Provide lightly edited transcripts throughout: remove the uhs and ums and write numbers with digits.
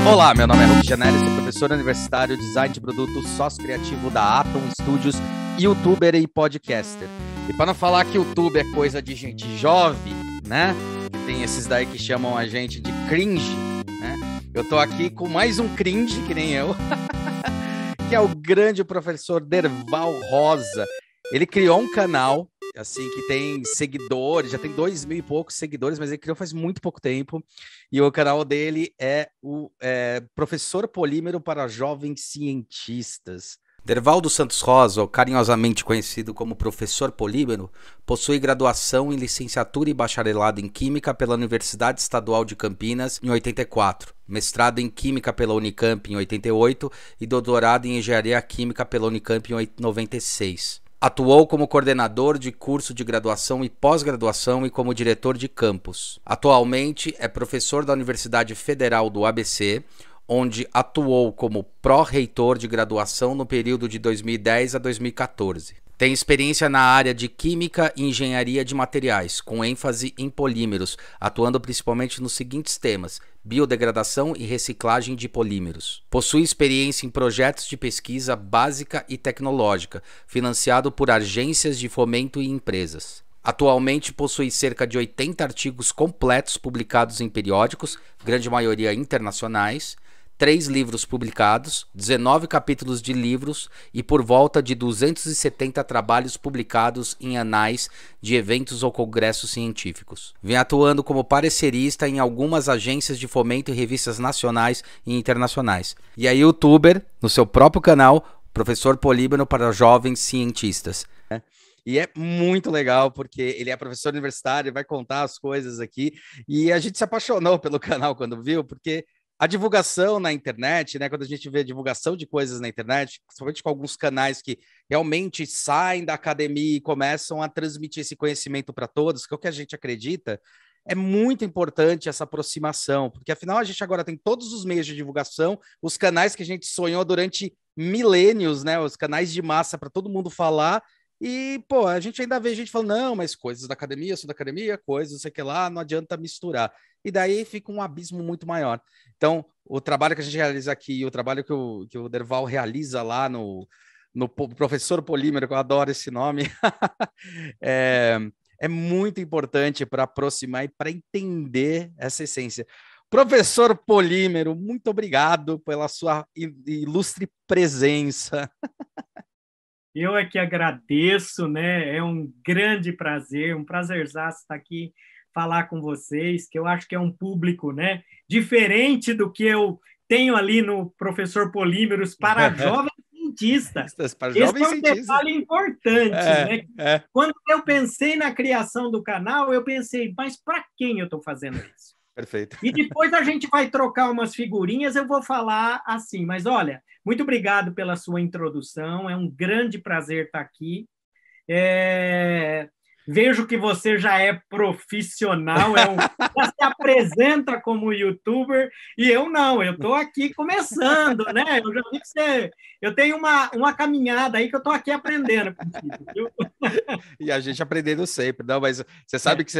Olá, meu nome é Hulk Janelli, sou professor universitário, design de produto, sócio criativo da Atom Studios, youtuber e podcaster. E para não falar que YouTube é coisa de gente jovem, né? Que tem esses daí que chamam a gente de cringe, né? Eu tô aqui com mais um cringe, que nem eu, que é o grande professor Derval Rosa. Ele criou um canal, assim, que tem seguidores, já tem 2.000 e poucos seguidores, mas ele criou faz muito pouco tempo. E o canal dele é o Professor Polímero para Jovens Cientistas. Derval dos Santos Rosa, ou carinhosamente conhecido como Professor Polímero, possui graduação em licenciatura e bacharelado em Química pela Universidade Estadual de Campinas em 84, mestrado em Química pela Unicamp em 88 e doutorado em Engenharia Química pela Unicamp em 96. Atuou como coordenador de curso de graduação e pós-graduação e como diretor de campus. Atualmente é professor da Universidade Federal do ABC, onde atuou como pró-reitor de graduação no período de 2010 a 2014. Tem experiência na área de Química e Engenharia de Materiais, com ênfase em polímeros, atuando principalmente nos seguintes temas: biodegradação e reciclagem de polímeros. Possui experiência em projetos de pesquisa básica e tecnológica, financiado por agências de fomento e empresas. Atualmente possui cerca de 80 artigos completos publicados em periódicos, grande maioria internacionais, 3 livros publicados, 19 capítulos de livros e por volta de 270 trabalhos publicados em anais de eventos ou congressos científicos. Vem atuando como parecerista em algumas agências de fomento e revistas nacionais e internacionais. E é youtuber, no seu próprio canal, Professor Polímero para Jovens Cientistas. E é muito legal, porque ele é professor universitário, vai contar as coisas aqui. E a gente se apaixonou pelo canal quando viu, porque a divulgação na internet, né? Quando a gente vê a divulgação de coisas na internet, principalmente com alguns canais que realmente saem da academia e começam a transmitir esse conhecimento para todos, que é o que a gente acredita, é muito importante essa aproximação, porque afinal a gente agora tem todos os meios de divulgação, os canais que a gente sonhou durante milênios, né? Os canais de massa para todo mundo falar. E, pô, a gente ainda vê gente falando, não, mas coisas da academia, sou da academia, coisas, não sei o que lá, não adianta misturar. E daí fica um abismo muito maior. Então, o trabalho que a gente realiza aqui, o trabalho que o Derval realiza lá no Professor Polímero, que eu adoro esse nome, é muito importante para aproximar e para entender essa essência. Professor Polímero, muito obrigado pela sua ilustre presença. Eu é que agradeço, né? É um grande prazer, um prazerzaço estar aqui falar com vocês, que eu acho que é um público, né, diferente do que eu tenho ali no Professor Polímeros para jovens cientistas. Para Esse jovens é um cientistas. detalhe importante, né? Quando eu pensei na criação do canal, eu pensei, mas para quem eu estou fazendo isso? Perfeito. E depois a gente vai trocar umas figurinhas, eu vou falar assim, mas olha, muito obrigado pela sua introdução, é um grande prazer estar aqui. Vejo que você já é profissional, já se apresenta como youtuber, e eu não, eu estou aqui começando, né? Eu já vi que eu tenho uma caminhada aí que eu estou aqui aprendendo contigo, viu? E a gente aprendendo sempre, não, mas você sabe que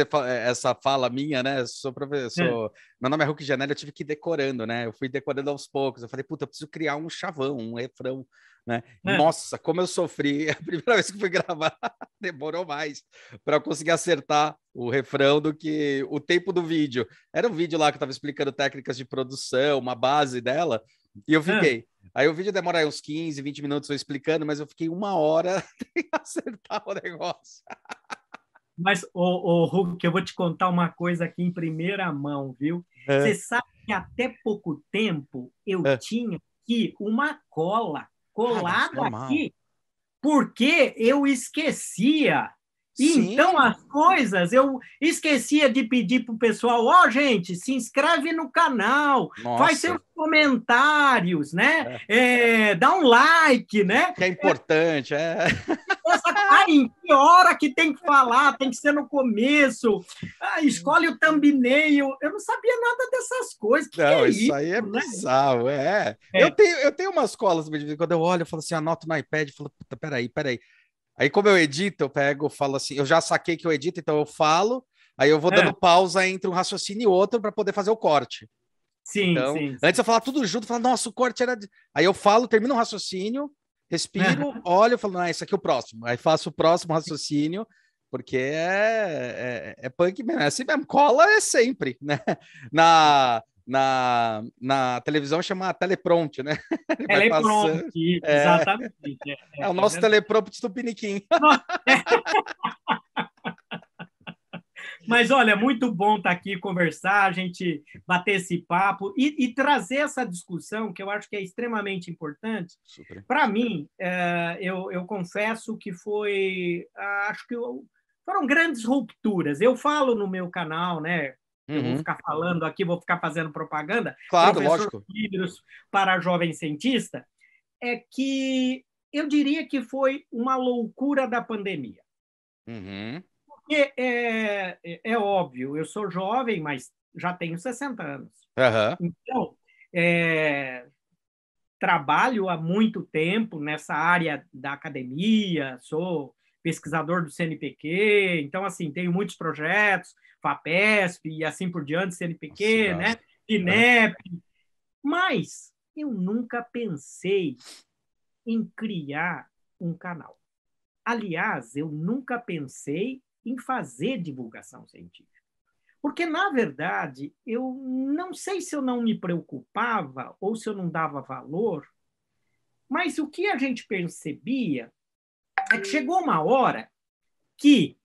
essa fala minha, né? Sou professor. Meu nome é Hulk Janelli, eu tive que ir decorando, né? Eu fui decorando aos poucos. Eu falei, puta, eu preciso criar um chavão, um refrão, né? Nossa, como eu sofri. A primeira vez que fui gravar, demorou mais para eu conseguir acertar o refrão do que o tempo do vídeo. Era um vídeo lá que eu estava explicando técnicas de produção, uma base dela, e eu fiquei. Aí o vídeo demora uns 15, 20 minutos eu explicando, mas eu fiquei 1 hora sem acertar o negócio. Mas, Hulk, eu vou te contar uma coisa aqui em primeira mão, viu? Você sabe que até pouco tempo eu tinha aqui uma cola colada aqui, porque eu esquecia. Então, as coisas, eu esquecia de pedir para o pessoal, gente, se inscreve no canal, faz seus comentários, né? Dá um like, né? Que é importante, Em que hora que tem que falar? Tem que ser no começo. Escolhe o thumbnail. Eu não sabia nada dessas coisas. Não, que isso isso aí é né? bizarro, Eu tenho umas colas, quando eu olho, eu falo assim, anoto no iPad, eu falo, puta, peraí. Aí, como eu edito, eu pego, falo assim, eu já saquei que eu edito, então eu falo, aí eu vou dando pausa entre um raciocínio e outro para poder fazer o corte. Sim, Então, sim, sim. antes eu falava tudo junto, eu falava, nossa, o corte era... Aí eu falo, termino um raciocínio, respiro, olho, falo, não, esse aqui é o próximo. Aí faço o próximo raciocínio, porque é punk mesmo, é assim mesmo, cola é sempre, né? Na televisão chama teleprompter, né? Ele vai Ela é pronta, passando. exatamente. É o É nosso verdade. teleprompter do Piniquim. Mas, olha, muito bom estar aqui, conversar, a gente bater esse papo e trazer essa discussão, que eu acho que é extremamente importante. Para mim, eu confesso que foi, acho que foram grandes rupturas. Eu falo no meu canal, né? Eu vou ficar falando aqui, vou ficar fazendo propaganda, Claro, professor lógico. de livros para jovem cientista, é que eu diria que foi uma loucura da pandemia. Porque é óbvio, eu sou jovem, mas já tenho 60 anos. Então, trabalho há muito tempo nessa área da academia, sou pesquisador do CNPq, então, assim, tenho muitos projetos, FAPESP e assim por diante, CNPq, né? INEP, mas eu nunca pensei em criar um canal. Aliás, eu nunca pensei em fazer divulgação científica. Porque, na verdade, eu não sei se eu não me preocupava ou se eu não dava valor, mas o que a gente percebia é que chegou uma hora que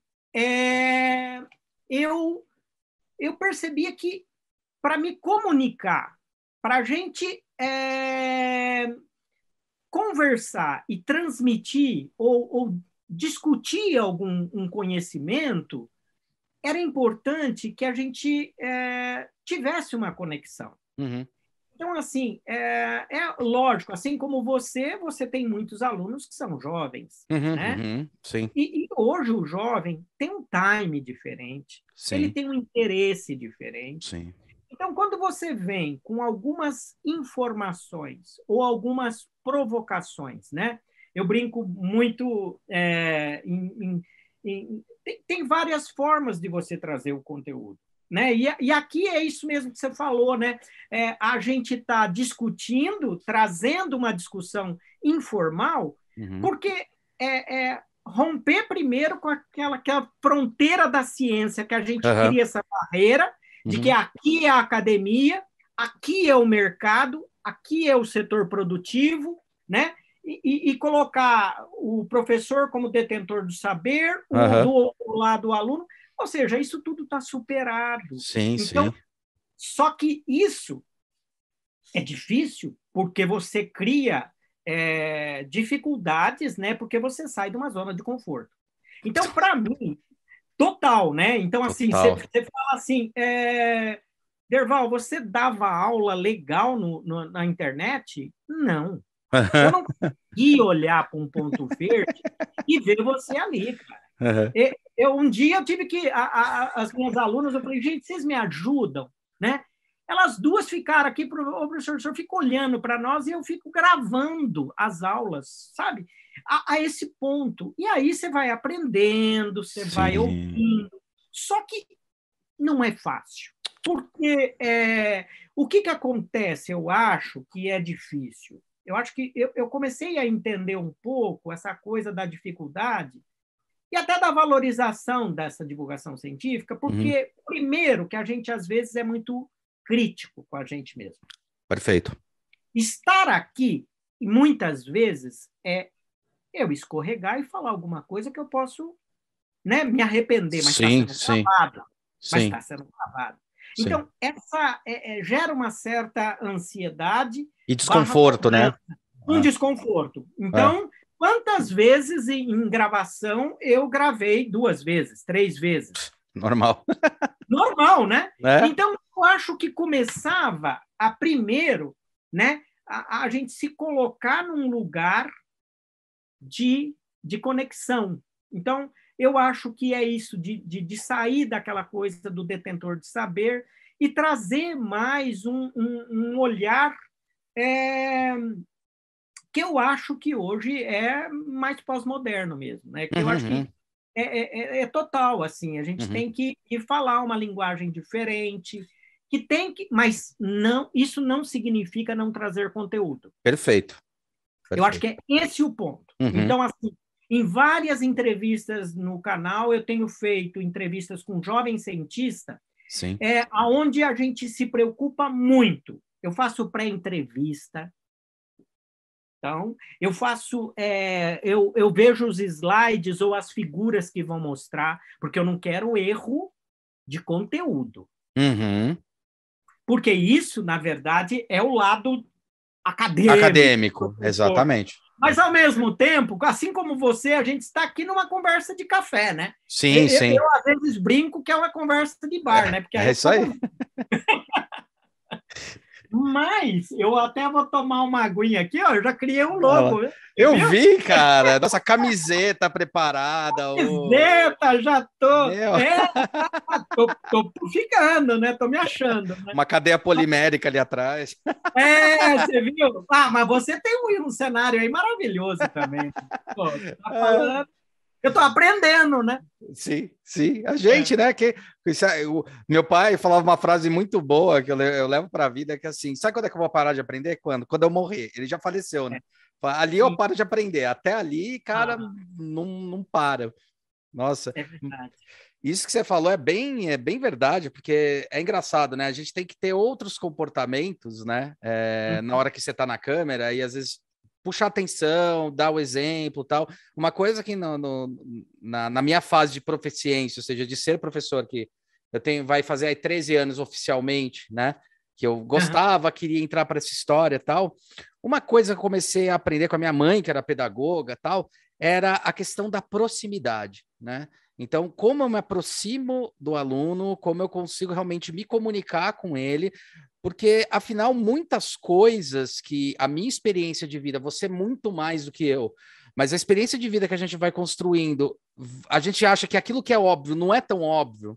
eu percebia que, para me comunicar, para a gente conversar e transmitir ou discutir um conhecimento, era importante que a gente tivesse uma conexão. Então, assim, é lógico, assim como você tem muitos alunos que são jovens, né? Sim. E hoje o jovem tem um time diferente, ele tem um interesse diferente. Sim. Então, quando você vem com algumas informações ou algumas provocações, né? Eu brinco muito tem várias formas de você trazer o conteúdo, né? E aqui é isso mesmo que você falou, né? A gente está discutindo, trazendo uma discussão informal, porque romper primeiro com aquela fronteira da ciência, que a gente cria essa barreira de que aqui é a academia, aqui é o mercado, aqui é o setor produtivo, né? E colocar o professor como detentor do saber, do outro lado o aluno, ou seja, isso tudo está superado. Então, só que isso é difícil porque você cria dificuldades, né? Porque você sai de uma zona de conforto. Então, para mim, total, né? Então, assim, você fala assim, Derval, você dava aula legal na internet? Não. Eu não consegui olhar para um ponto verde e ver você ali, cara. Um dia eu tive que... as minhas alunas, eu falei, gente, vocês me ajudam, né? Elas duas ficaram aqui, o professor fica olhando para nós e eu fico gravando as aulas, sabe? A esse ponto. E aí você vai aprendendo, você vai ouvindo. Só que não é fácil. Porque o que acontece, eu acho que é difícil. Eu acho que eu comecei a entender um pouco essa coisa da dificuldade e até da valorização dessa divulgação científica, porque, primeiro, que a gente, às vezes, é muito crítico com a gente mesmo. Perfeito. Estar aqui, muitas vezes, é eu escorregar e falar alguma coisa que eu posso, né, me arrepender, mas está sendo gravado. Mas está sendo gravado. Então, essa gera uma certa ansiedade. E desconforto, né? Desconforto. Então, quantas vezes em gravação eu gravei 2 vezes, 3 vezes? Normal. Normal, né? Então, eu acho que começava a primeiro, né, a gente se colocar num lugar de conexão. Então, eu acho que é isso, de sair daquela coisa do detentor de saber e trazer mais um olhar que eu acho que hoje é mais pós-moderno mesmo, né? Que eu acho que é total, assim, a gente tem que falar uma linguagem diferente, que tem que, mas não, isso não significa não trazer conteúdo. Perfeito. Eu acho que é esse o ponto. Uhum. Então, assim, em várias entrevistas no canal, eu tenho feito entrevistas com jovens cientistas, onde a gente se preocupa muito. Eu faço pré-entrevista. Então, eu faço, eu vejo os slides ou as figuras que vão mostrar, porque eu não quero erro de conteúdo. Uhum. Porque isso, na verdade, é o lado acadêmico. Acadêmico, exatamente. Mas, ao mesmo tempo, assim como você, a gente está aqui numa conversa de café, né? Sim, sim. Eu, às vezes, brinco que é uma conversa de bar, né? Porque é isso aí. Mas eu até vou tomar uma aguinha aqui, ó. Eu já criei um logo. Eu vi, cara. Nossa camiseta preparada. Camiseta, já tô. Tô ficando, né? Tô me achando. Né? Uma cadeia polimérica ali atrás. Você viu? Mas você tem um cenário aí maravilhoso também. Pô, tá falando. Eu tô aprendendo, né? Sim, sim. A gente, né? Meu pai falava uma frase muito boa que eu levo para a vida, que é assim, sabe quando é que eu vou parar de aprender? Quando eu morrer. Ele já faleceu, né? Ali eu paro de aprender. Até ali, cara, não para. Nossa. É verdade. Isso que você falou é bem verdade, porque é engraçado, né? A gente tem que ter outros comportamentos, né? Na hora que você está na câmera, e às vezes puxar atenção, dar o exemplo, tal. Uma coisa que na minha fase de proficiência, ou seja, de ser professor, que vai fazer aí 13 anos oficialmente, né? Que eu gostava, queria entrar para essa história e tal. Uma coisa que eu comecei a aprender com a minha mãe, que era pedagoga tal, era a questão da proximidade, né? Então, como eu me aproximo do aluno, como eu consigo realmente me comunicar com ele, porque, afinal, muitas coisas que a minha experiência de vida, você muito mais do que eu, mas a experiência de vida que a gente vai construindo, a gente acha que aquilo que é óbvio não é tão óbvio.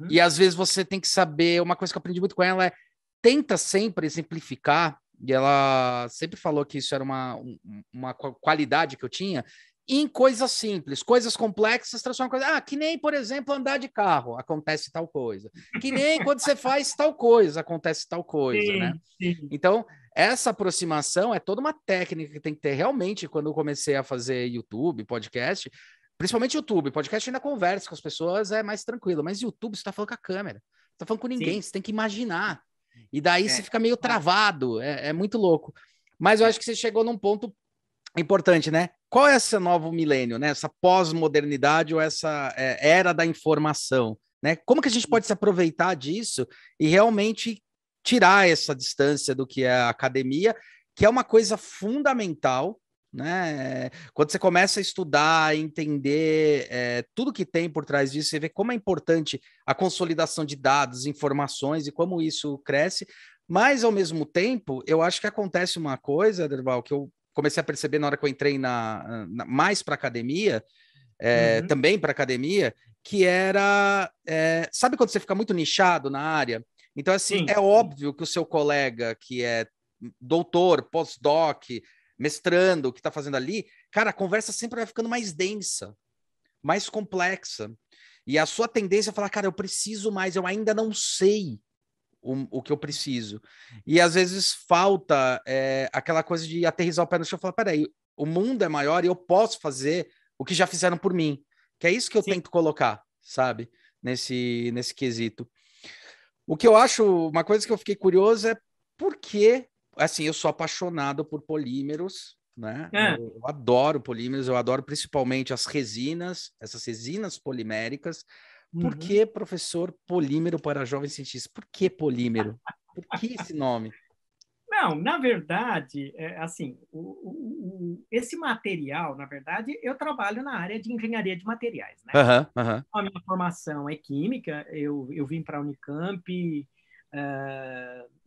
E, às vezes, você tem que saber, uma coisa que eu aprendi muito com ela é, tenta sempre exemplificar, e ela sempre falou que isso era uma qualidade que eu tinha, em coisas simples, coisas complexas, transforma coisa. Que nem, por exemplo, andar de carro, acontece tal coisa. Que nem quando você faz tal coisa, acontece tal coisa, né? Sim. Então, essa aproximação é toda uma técnica que tem que ter. Realmente, quando eu comecei a fazer YouTube, podcast, principalmente YouTube, podcast ainda conversa com as pessoas, é mais tranquilo. Mas YouTube, você está falando com a câmera, você está falando com ninguém, você tem que imaginar. E daí você fica meio travado, é muito louco. Mas eu acho que você chegou num ponto importante, né? Qual é esse novo milênio, né? Essa pós-modernidade ou essa era da informação, né? Como que a gente pode se aproveitar disso e realmente tirar essa distância do que é a academia, que é uma coisa fundamental, né? Quando você começa a estudar, entender tudo que tem por trás disso, você vê como é importante a consolidação de dados, informações e como isso cresce. Mas, ao mesmo tempo, eu acho que acontece uma coisa, Derval, que eu comecei a perceber na hora que eu entrei mais para academia, também para academia, que era, sabe quando você fica muito nichado na área? Então, assim, é óbvio que o seu colega que é doutor, pós-doc, mestrando, que está fazendo ali, cara, a conversa sempre vai ficando mais densa, mais complexa. E a sua tendência é falar, cara, eu preciso mais, eu ainda não sei o que eu preciso. E às vezes falta aquela coisa de aterrissar o pé no chão e falar, peraí, o mundo é maior e eu posso fazer o que já fizeram por mim. Que é isso que eu tento colocar, sabe? Nesse quesito. O que eu acho, uma coisa que eu fiquei curioso é por que, assim, eu sou apaixonado por polímeros, né? Eu adoro polímeros, eu adoro principalmente as resinas, essas resinas poliméricas. Por que, professor, polímero para jovens cientistas? Por que polímero? Por que esse nome? Não, na verdade, assim, esse material, na verdade, eu trabalho na área de engenharia de materiais, né? A minha formação é química, eu vim para a Unicamp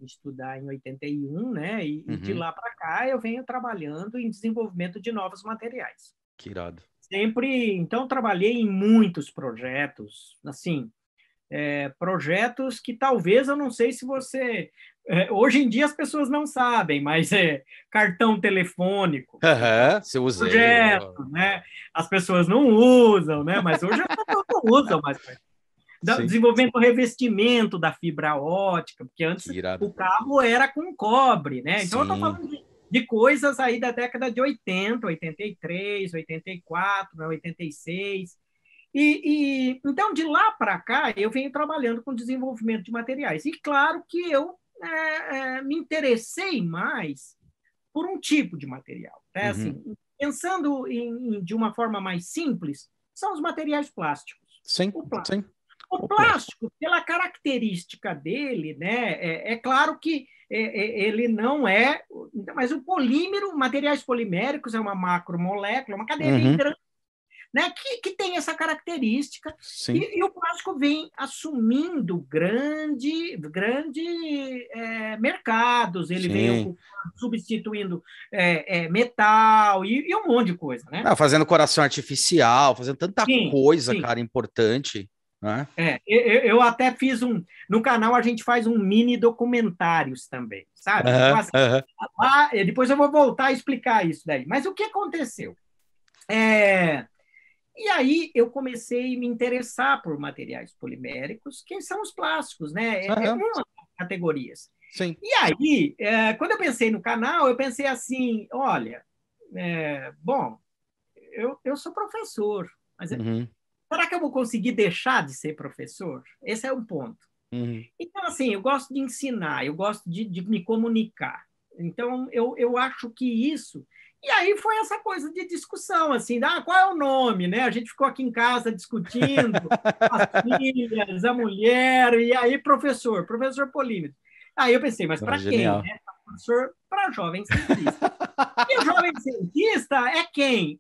estudar em 81, né? E de lá para cá eu venho trabalhando em desenvolvimento de novos materiais. Que irado. Sempre, então, trabalhei em muitos projetos, assim, projetos que talvez, eu não sei se você... hoje em dia as pessoas não sabem, mas cartão telefônico. Você usa. Projeto, né? As pessoas não usam, né? Mas hoje as pessoas não usam mais. desenvolvimento do revestimento da fibra ótica, porque antes o cabo era com cobre, né? Então, eu estou falando de coisas aí da década de 80, 83, 84, 86. Então, de lá para cá, eu venho trabalhando com desenvolvimento de materiais. E claro que eu me interessei mais por um tipo de material. Né? Assim, pensando de uma forma mais simples, são os materiais plásticos. Sim, sim. O plástico, pela característica dele, né, é claro que ele não é... Mas o polímero, materiais poliméricos, é uma macromolécula, uma cadeia bem grande, né, que tem essa característica, e o plástico vem assumindo grande mercados, ele veio substituindo metal e um monte de coisa, né? Fazendo coração artificial, fazendo tanta coisa, cara, importante. Né? Eu até fiz no canal a gente faz um mini documentários também, sabe? Então, assim, depois eu vou voltar a explicar isso daí. Mas o que aconteceu? E aí eu comecei a me interessar por materiais poliméricos, que são os plásticos, né? É uma das categorias. Sim. E aí, quando eu pensei no canal, eu pensei assim, olha, bom, eu sou professor, mas será que eu vou conseguir deixar de ser professor? Esse é um ponto. Então, assim, eu gosto de ensinar, eu gosto de me comunicar. Então, eu acho que isso... E aí foi essa coisa de discussão, assim, qual é o nome, né? A gente ficou aqui em casa discutindo, as filhas, a mulher, e aí professor polímero. Aí eu pensei, mas para quem? Né? Professor para jovem cientista. E o jovem cientista é quem?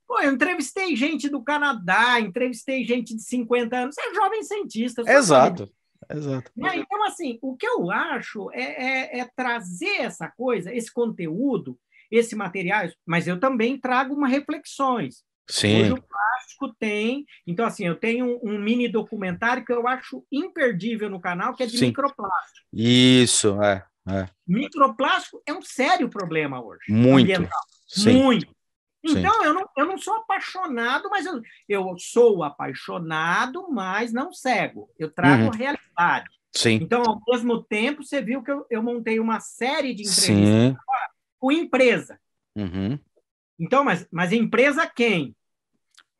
Pô, eu entrevistei gente do Canadá, entrevistei gente de 50 anos, é jovem cientista. Exato. Né? Então, assim, o que eu acho é trazer essa coisa, esse conteúdo, esse material, mas eu também trago reflexões. Sim. Hoje o plástico tem... Então, assim, eu tenho um mini documentário que eu acho imperdível no canal, que é de microplástico. Isso, Microplástico é um sério problema hoje. Muito. Ambiental. Sim. Muito. Então, eu não sou apaixonado, mas eu sou apaixonado, mas não cego. Eu trago a realidade. Sim. Então, ao mesmo tempo, você viu que eu montei uma série de entrevistas com empresa. Então, mas empresa quem?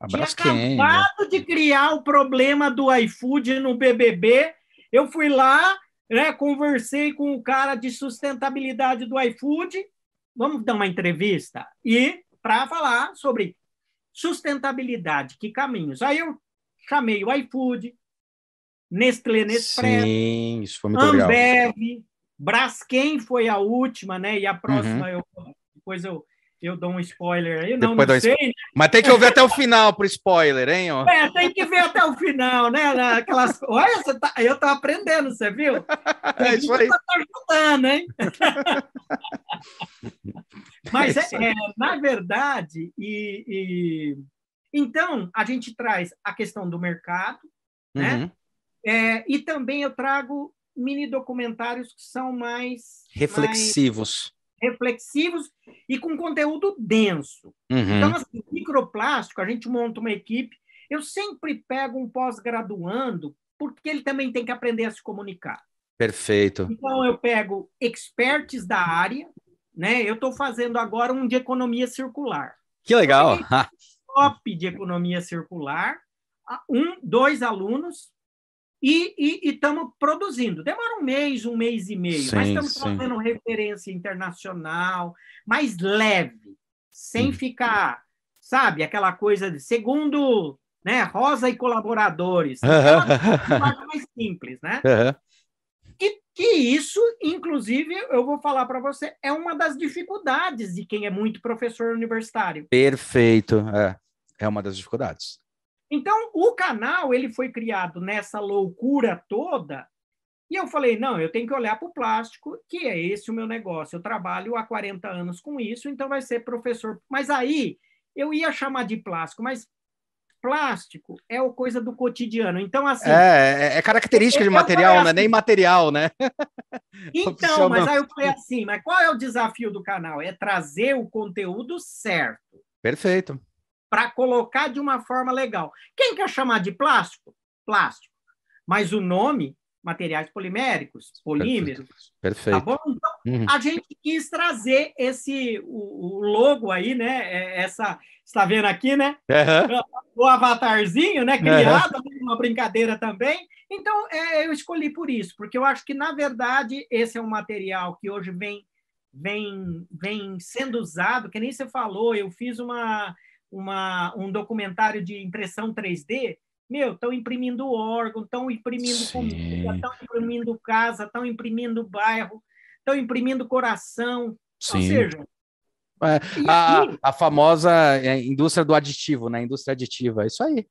Tinha acabado de criar o problema do iFood no BBB. Eu fui lá, né, conversei com o cara de sustentabilidade do iFood. Vamos dar uma entrevista para falar sobre sustentabilidade, que caminhos. Aí eu chamei o iFood, Nestlé, Nespresso, Ambev, Braskem foi a última, né? E a próxima, depois eu dou um spoiler aí. Não sei. Né? Mas tem que ouvir até o final pro spoiler, hein? Tem que ver até o final, né? Aquelas... Olha, eu tô aprendendo, você viu? É isso aí. Tá ajudando, hein? Mas, na verdade, então, a gente traz a questão do mercado, né? E também eu trago mini documentários que são mais reflexivos e com conteúdo denso. Então, assim, microplástico, a gente monta uma equipe. Eu sempre pego um pós-graduando, porque ele também tem que aprender a se comunicar. Perfeito. Então, eu pego experts da área, né? Eu estou fazendo agora um de economia circular. Que legal! Top de economia circular, 2 alunos, e estamos produzindo. Demora um mês e meio, mas estamos fazendo referência internacional, mais leve, sem ficar, sabe, aquela coisa de segundo, né, Rosa e colaboradores. Aquela coisa mais simples, né? Que isso, inclusive, eu vou falar para você, é uma das dificuldades de quem é muito professor universitário. Perfeito, é uma das dificuldades. Então, o canal ele foi criado nessa loucura toda, e eu falei, não, eu tenho que olhar para o plástico, que é esse o meu negócio. Eu trabalho há 40 anos com isso, então vai ser professor. Mas aí, eu ia chamar de plástico, mas plástico é uma coisa do cotidiano. Então, assim... É característica de material, não é nem material, né? Então, mas aí eu falei assim, mas qual é o desafio do canal? É trazer o conteúdo certo. Perfeito. Para colocar de uma forma legal. Quem quer chamar de plástico? Plástico. mas o nome, materiais poliméricos, polímeros, Perfeito. tá bom? Então, a gente quis trazer o logo aí, né? Está vendo aqui, né? O avatarzinho, né? Criado, uma brincadeira também. Então, eu escolhi por isso, porque eu acho que, na verdade, esse é um material que hoje vem sendo usado, que nem você falou, eu fiz um documentário de impressão 3D. Meu, estão imprimindo órgão, estão imprimindo comida, estão imprimindo casa, estão imprimindo bairro, estão imprimindo coração. Sim. Ou seja... a famosa indústria do aditivo, né? Indústria aditiva, é isso aí.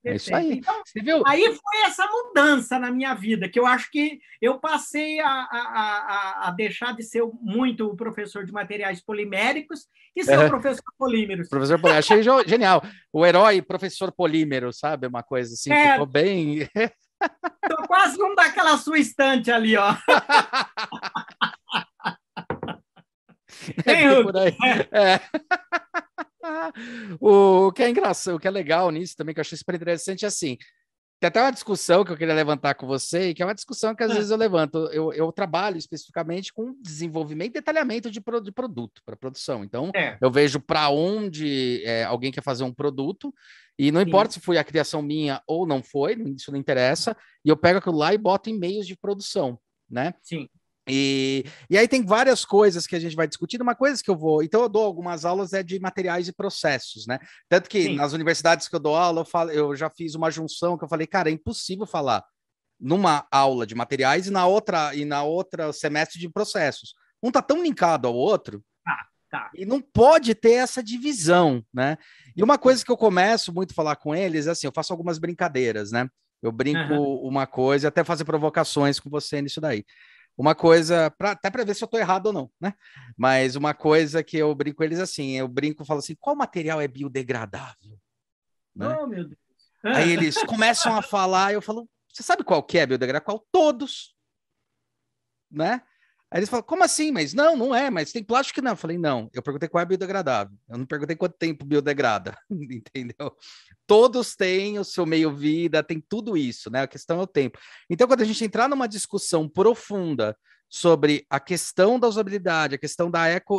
É isso aí. Então, aí foi essa mudança na minha vida, que eu acho que eu passei a deixar de ser muito professor de materiais poliméricos e ser o professor polímeros. Professor polímero, achei genial. O herói professor polímero, sabe? Uma coisa assim, ficou bem... Tô quase um daquela sua estante ali, ó. Por aí. O que é engraçado, o que é legal nisso também, que eu achei super interessante, é assim, tem até uma discussão que eu queria levantar com você, e que é uma discussão que às vezes eu levanto. Eu trabalho especificamente com desenvolvimento e detalhamento de produto para produção. Então, eu vejo para onde alguém quer fazer um produto, e não importa se foi a criação minha ou não foi, isso não interessa, e eu pego aquilo lá e boto em meios de produção, né? Sim. E aí tem várias coisas que a gente vai discutindo, uma coisa que eu vou... Então eu dou algumas aulas de materiais e processos, né? Tanto que nas universidades que eu dou aula, eu já fiz uma junção que eu falei, cara, é impossível falar numa aula de materiais e na outra semestre de processos. Um tá tão linkado ao outro e não pode ter essa divisão, né? E uma coisa que eu começo muito a falar com eles, assim, eu faço algumas brincadeiras, né? Eu brinco uma coisa, até fazer provocações com você nisso daí. Uma coisa, até para ver se eu estou errado ou não, né? Mas uma coisa que eu brinco com eles assim, falo assim, qual material é biodegradável? Né? Oh, meu Deus. Aí eles começam a falar, eu falo, você sabe qual que é biodegradável? Qual? Todos, né? Aí eles falam, como assim? Mas não é, mas tem plástico que não. Eu falei, não, eu perguntei qual é biodegradável. Eu não perguntei quanto tempo biodegrada, entendeu? Todos têm o seu meio-vida, tem tudo isso, né? A questão é o tempo. Então, quando a gente entrar numa discussão profunda sobre a questão da usabilidade, a questão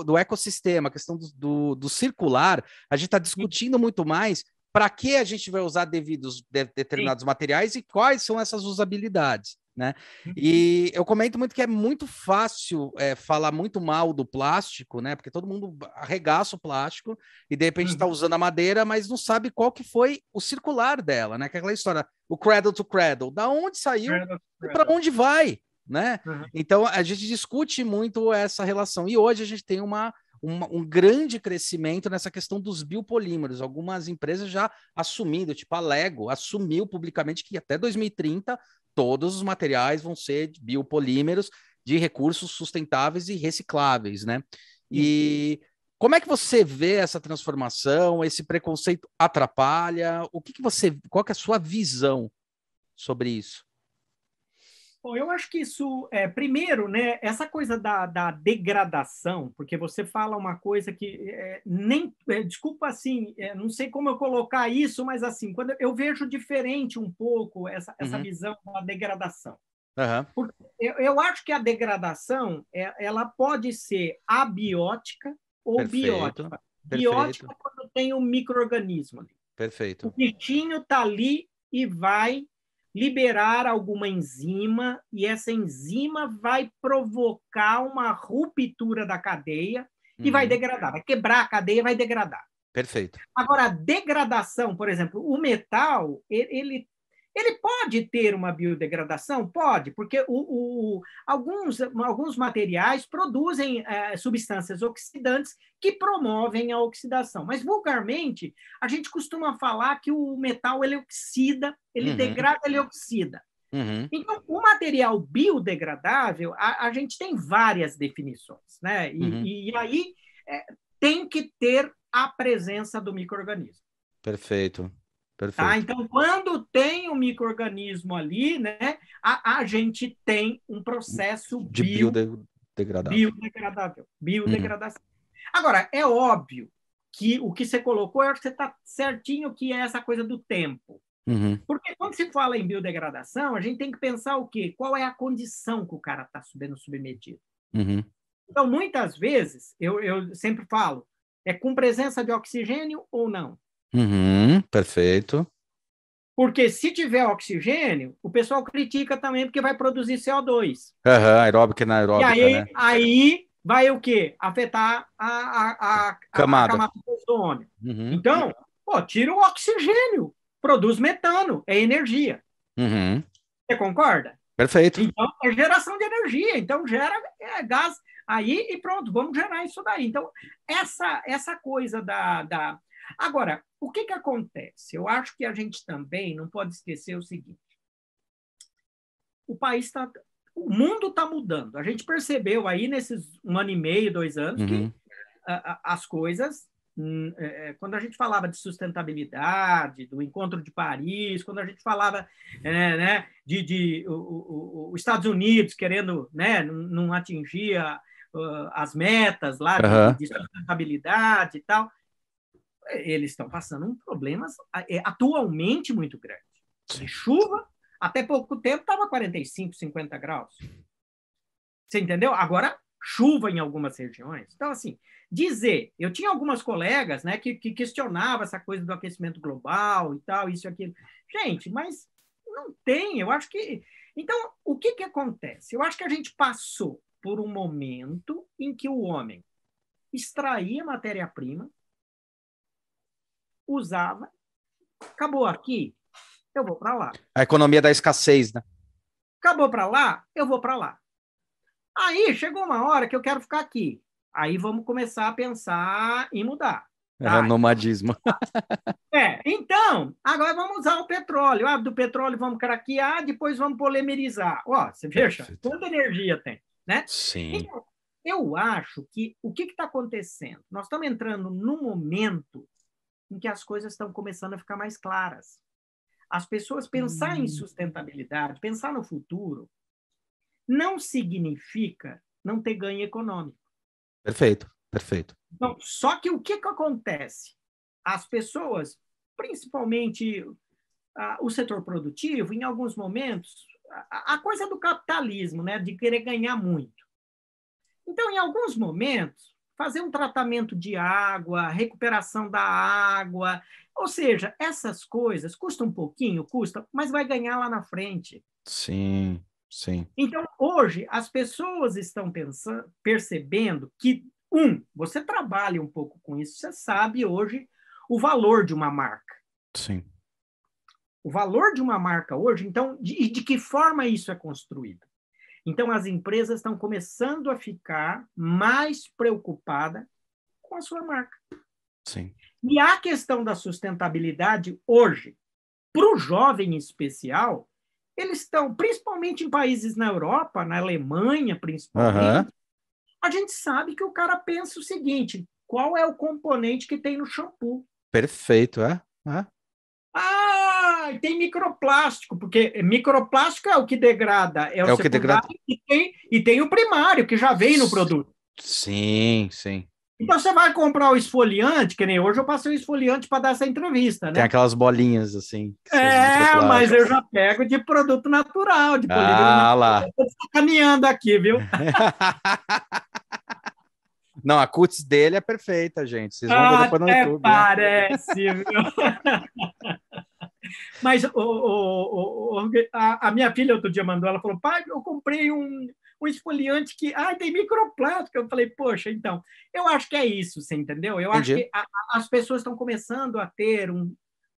do ecossistema, a questão do circular, a gente está discutindo muito mais para que a gente vai usar determinados materiais e quais são essas usabilidades. Né? E eu comento muito que é muito fácil falar muito mal do plástico, né? Porque todo mundo arregaça o plástico e de repente está usando a madeira, mas não sabe qual que foi o circular dela, né? Que é aquela história, o cradle to cradle, da onde saiu e para onde vai, né? Então a gente discute muito essa relação e hoje a gente tem um grande crescimento nessa questão dos biopolímeros. Algumas empresas já assumindo, tipo a Lego assumiu publicamente que até 2030 todos os materiais vão ser biopolímeros de recursos sustentáveis e recicláveis, né? E como é que você vê essa transformação? Esse preconceito atrapalha? Qual que é a sua visão sobre isso? Bom, eu acho que isso, primeiro, né, essa coisa da degradação, porque você fala uma coisa que desculpa assim, não sei como eu colocar isso, mas assim, quando eu vejo diferente um pouco essa visão da degradação. Porque eu acho que a degradação ela pode ser abiótica ou biótica. Biótica é quando tem um micro-organismo ali. Perfeito. O bichinho está ali e vai liberar alguma enzima, e essa enzima vai provocar uma ruptura da cadeia e vai degradar, vai quebrar a cadeia, vai degradar. Perfeito. Agora, a degradação, por exemplo, o metal, ele pode ter uma biodegradação? Pode, porque alguns materiais produzem substâncias oxidantes que promovem a oxidação. Mas, vulgarmente, a gente costuma falar que o metal ele oxida, ele degrada, ele oxida. Então, o material biodegradável, a gente tem várias definições, né? E aí tem que ter a presença do micro-organismo. Perfeito. Tá? Então, quando tem um micro-organismo ali, né, a gente tem um processo de biodegradável. Agora, é óbvio que o que você colocou, eu acho que você está certinho, que é essa coisa do tempo. Uhum. Porque quando se fala em biodegradação, a gente tem que pensar o quê? Qual é a condição que o cara está sendo submetido. Uhum. Então, muitas vezes, eu sempre falo, é com presença de oxigênio ou não? Uhum. Perfeito. Porque se tiver oxigênio, o pessoal critica também porque vai produzir CO2. Uhum. Aeróbica e E anaeróbica, aí, né? aí vai o quê? Afetar a Camada. camada de ozônio. Uhum. Então, pô, tira o oxigênio, produz metano, é energia. Uhum. Você concorda? Perfeito. Então, é geração de energia. Então, gera gás aí e pronto, vamos gerar isso daí. Então, essa coisa da... Agora, o que acontece? Eu acho que a gente também não pode esquecer o seguinte. O mundo está mudando. A gente percebeu aí nesses 1 ano e meio, 2 anos, que Uhum. as coisas, quando a gente falava de sustentabilidade, do Encontro de Paris, quando a gente falava né, de os Estados Unidos querendo, né, não atingir as metas lá Uhum. de sustentabilidade e tal, eles estão passando um problemas atualmente muito grande. De chuva, até pouco tempo estava 45, 50 graus. Você entendeu? Agora, chuva em algumas regiões. Então, assim, eu tinha algumas colegas, né, que questionavam essa coisa do aquecimento global e tal, isso e aquilo. Gente, mas não tem, eu acho que... Então, o que acontece? Eu acho que a gente passou por um momento em que o homem extraía matéria-prima, usava, acabou aqui, eu vou para lá. A economia da escassez, né? Acabou para lá, eu vou para lá. Aí chegou uma hora que eu quero ficar aqui. Aí vamos começar a pensar em mudar. Uhum. Tá? Nomadismo. Então, agora vamos usar o petróleo. Do petróleo vamos craquear, depois vamos polimerizar. Ó, você veja Perfeito. quanta energia tem, né? Sim. Então, eu acho que o que está acontecendo? Nós estamos entrando num momento em que as coisas estão começando a ficar mais claras. As pessoas pensar em sustentabilidade, pensar no futuro, não significa não ter ganho econômico. Perfeito, perfeito. Então, só que o que acontece? As pessoas, principalmente o setor produtivo, em alguns momentos, a coisa do capitalismo, né, de querer ganhar muito. Então, em alguns momentos, fazer um tratamento de água, recuperação da água, ou seja, essas coisas custam um pouquinho, custa, mas vai ganhar lá na frente. Sim, sim. Então, hoje, as pessoas estão percebendo que, você trabalha um pouco com isso, você sabe hoje o valor de uma marca. Sim. O valor de uma marca hoje, então, de que forma isso é construído? Então, as empresas estão começando a ficar mais preocupadas com a sua marca. Sim. E a questão da sustentabilidade hoje, para o jovem em especial, eles estão, principalmente em países na Europa, na Alemanha principalmente, a gente sabe que o cara pensa o seguinte: qual é o componente que tem no shampoo? Perfeito, Tem microplástico, porque microplástico é o que degrada, é o o que secundário, degrada. e tem o primário, que já vem no produto. Sim, sim. Então, você vai comprar o esfoliante, que nem hoje eu passei o esfoliante para dar essa entrevista, Tem né? aquelas bolinhas assim, que são os microplásticos. Mas eu já pego de produto natural, de polímero natural. Lá. Estou sacaneando aqui, viu? Não, a cutis dele é perfeita, gente. Vocês vão ver depois no Até YouTube. parece, viu? Mas a minha filha outro dia mandou, ela falou, pai, eu comprei um esfoliante que tem microplástico. Eu falei, poxa, então, eu acho que é isso, você entendeu? Eu acho Entendi. que as pessoas estão começando a ter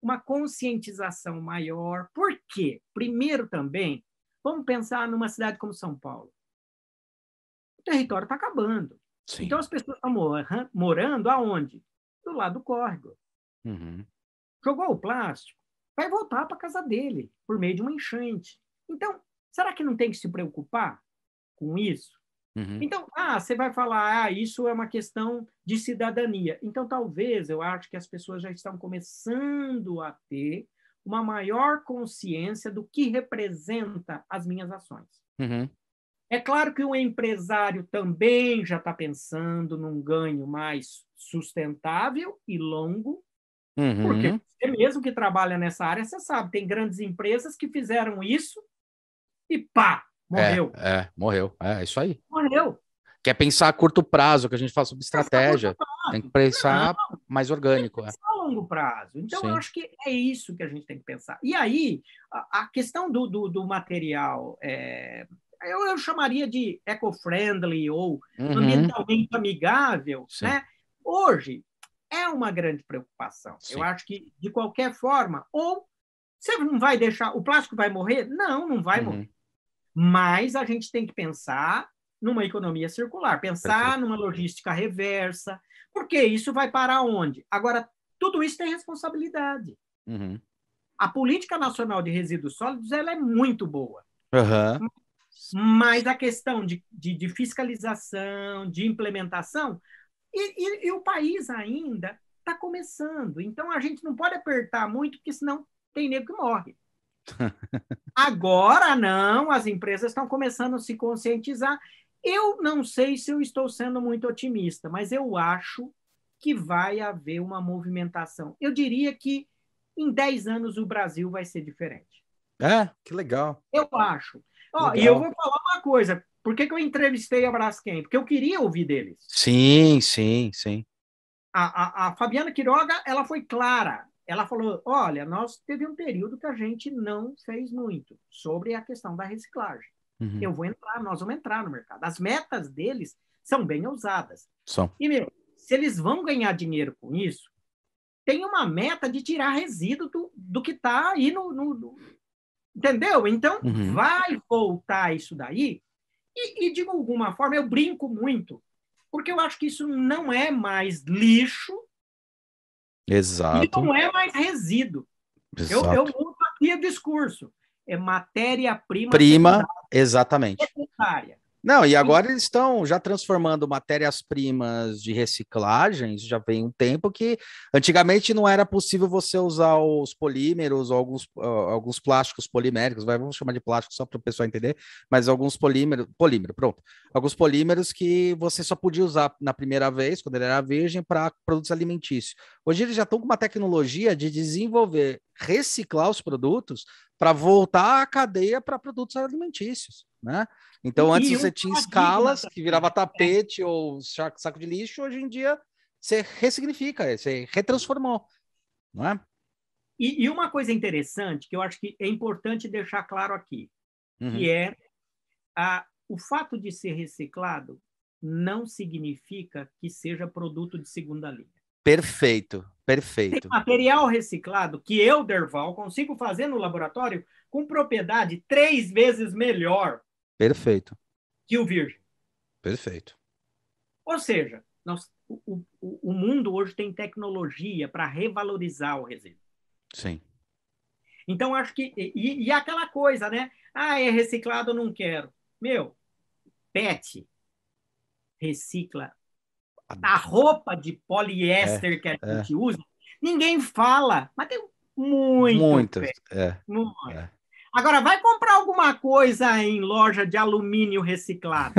uma conscientização maior. Por quê? Primeiro também, vamos pensar numa cidade como São Paulo. O território está acabando. Sim. Então, as pessoas estão morando aonde? Do lado do córrego. Uhum. Jogou o plástico, vai voltar para a casa dele por meio de uma enchente. Então, será que não tem que se preocupar com isso? Uhum. Então, você vai falar, isso é uma questão de cidadania. Então, talvez, eu acho que as pessoas já estão começando a ter uma maior consciência do que representa as minhas ações. Uhum. É claro que o empresário também já está pensando num ganho mais sustentável e longo, Porque Uhum. você mesmo que trabalha nessa área, você sabe, tem grandes empresas que fizeram isso e pá, morreu. Morreu. É isso aí. Morreu. Quer pensar a curto prazo, que a gente fala sobre Essa curto estratégia. Tem que prazo. Não, pensar mais orgânico. a longo prazo. Então, eu Sim. acho que é isso que a gente tem que pensar. E aí, a questão do material, eu chamaria de eco-friendly ou Uhum. ambientalmente amigável, Sim. né? Hoje, é uma grande preocupação. Eu Sim. acho que, de qualquer forma, ou você não vai deixar, o plástico vai morrer? Não, não vai Uhum. morrer. Mas a gente tem que pensar numa economia circular, pensar Perfeito. numa logística reversa, porque isso vai parar onde? Agora, tudo isso tem responsabilidade. Uhum. A Política Nacional de Resíduos Sólidos ela é muito boa, Uhum. mas a questão de fiscalização, de implementação, e o país ainda está começando. Então, a gente não pode apertar muito, porque senão tem nego que morre. Agora não, as empresas estão começando a se conscientizar. Eu não sei se eu estou sendo muito otimista, mas eu acho que vai haver uma movimentação. Eu diria que em 10 anos o Brasil vai ser diferente. Que legal. Eu acho. E eu Legal. vou falar uma coisa. Por que eu entrevistei a Braskem? Porque eu queria ouvir deles. Sim, sim, sim. A Fabiana Quiroga, ela foi clara. Ela falou, olha, nós teve um período que a gente não fez muito sobre a questão da reciclagem. Uhum. Nós vamos entrar no mercado. As metas deles são bem ousadas. São. E, se eles vão ganhar dinheiro com isso, tem uma meta de tirar resíduo do que está aí entendeu? Então, Uhum. vai voltar isso daí. E, de alguma forma, eu brinco muito, porque eu acho que isso não é mais lixo e Exato. não é mais resíduo. Eu Exato. mudo aqui o discurso. É matéria-prima Prima, exatamente. secundária. Não, e agora eles estão já transformando matérias-primas de reciclagem, já vem um tempo que antigamente não era possível você usar os polímeros ou alguns plásticos poliméricos, vamos chamar de plástico só para o pessoal entender, mas alguns pronto. Alguns polímeros que você só podia usar na primeira vez, quando ele era virgem, para produtos alimentícios. Hoje eles já estão com uma tecnologia de desenvolver, reciclar os produtos para voltar à cadeia para produtos alimentícios, né? Então, antes Um você tinha paradigma escalas que também. virava tapete ou saco de lixo, hoje em dia você ressignifica, você retransformou, não é? E uma coisa interessante que eu acho que é importante deixar claro aqui, Uhum. que é o fato de ser reciclado não significa que seja produto de segunda linha. Perfeito, Tem perfeito. material reciclado que eu, Derval, consigo fazer no laboratório com propriedade 3 vezes melhor Perfeito, que o virgem. perfeito. Ou seja, o mundo hoje tem tecnologia para revalorizar o resíduo. Sim. Então, acho que. E aquela coisa, né? É reciclado, eu não quero. Meu, PET recicla. A roupa de É, poliéster que a é. gente usa, ninguém fala, mas tem muito Muitas, PET. é, Muito. é. Agora, vai comprar alguma coisa em loja de alumínio reciclado.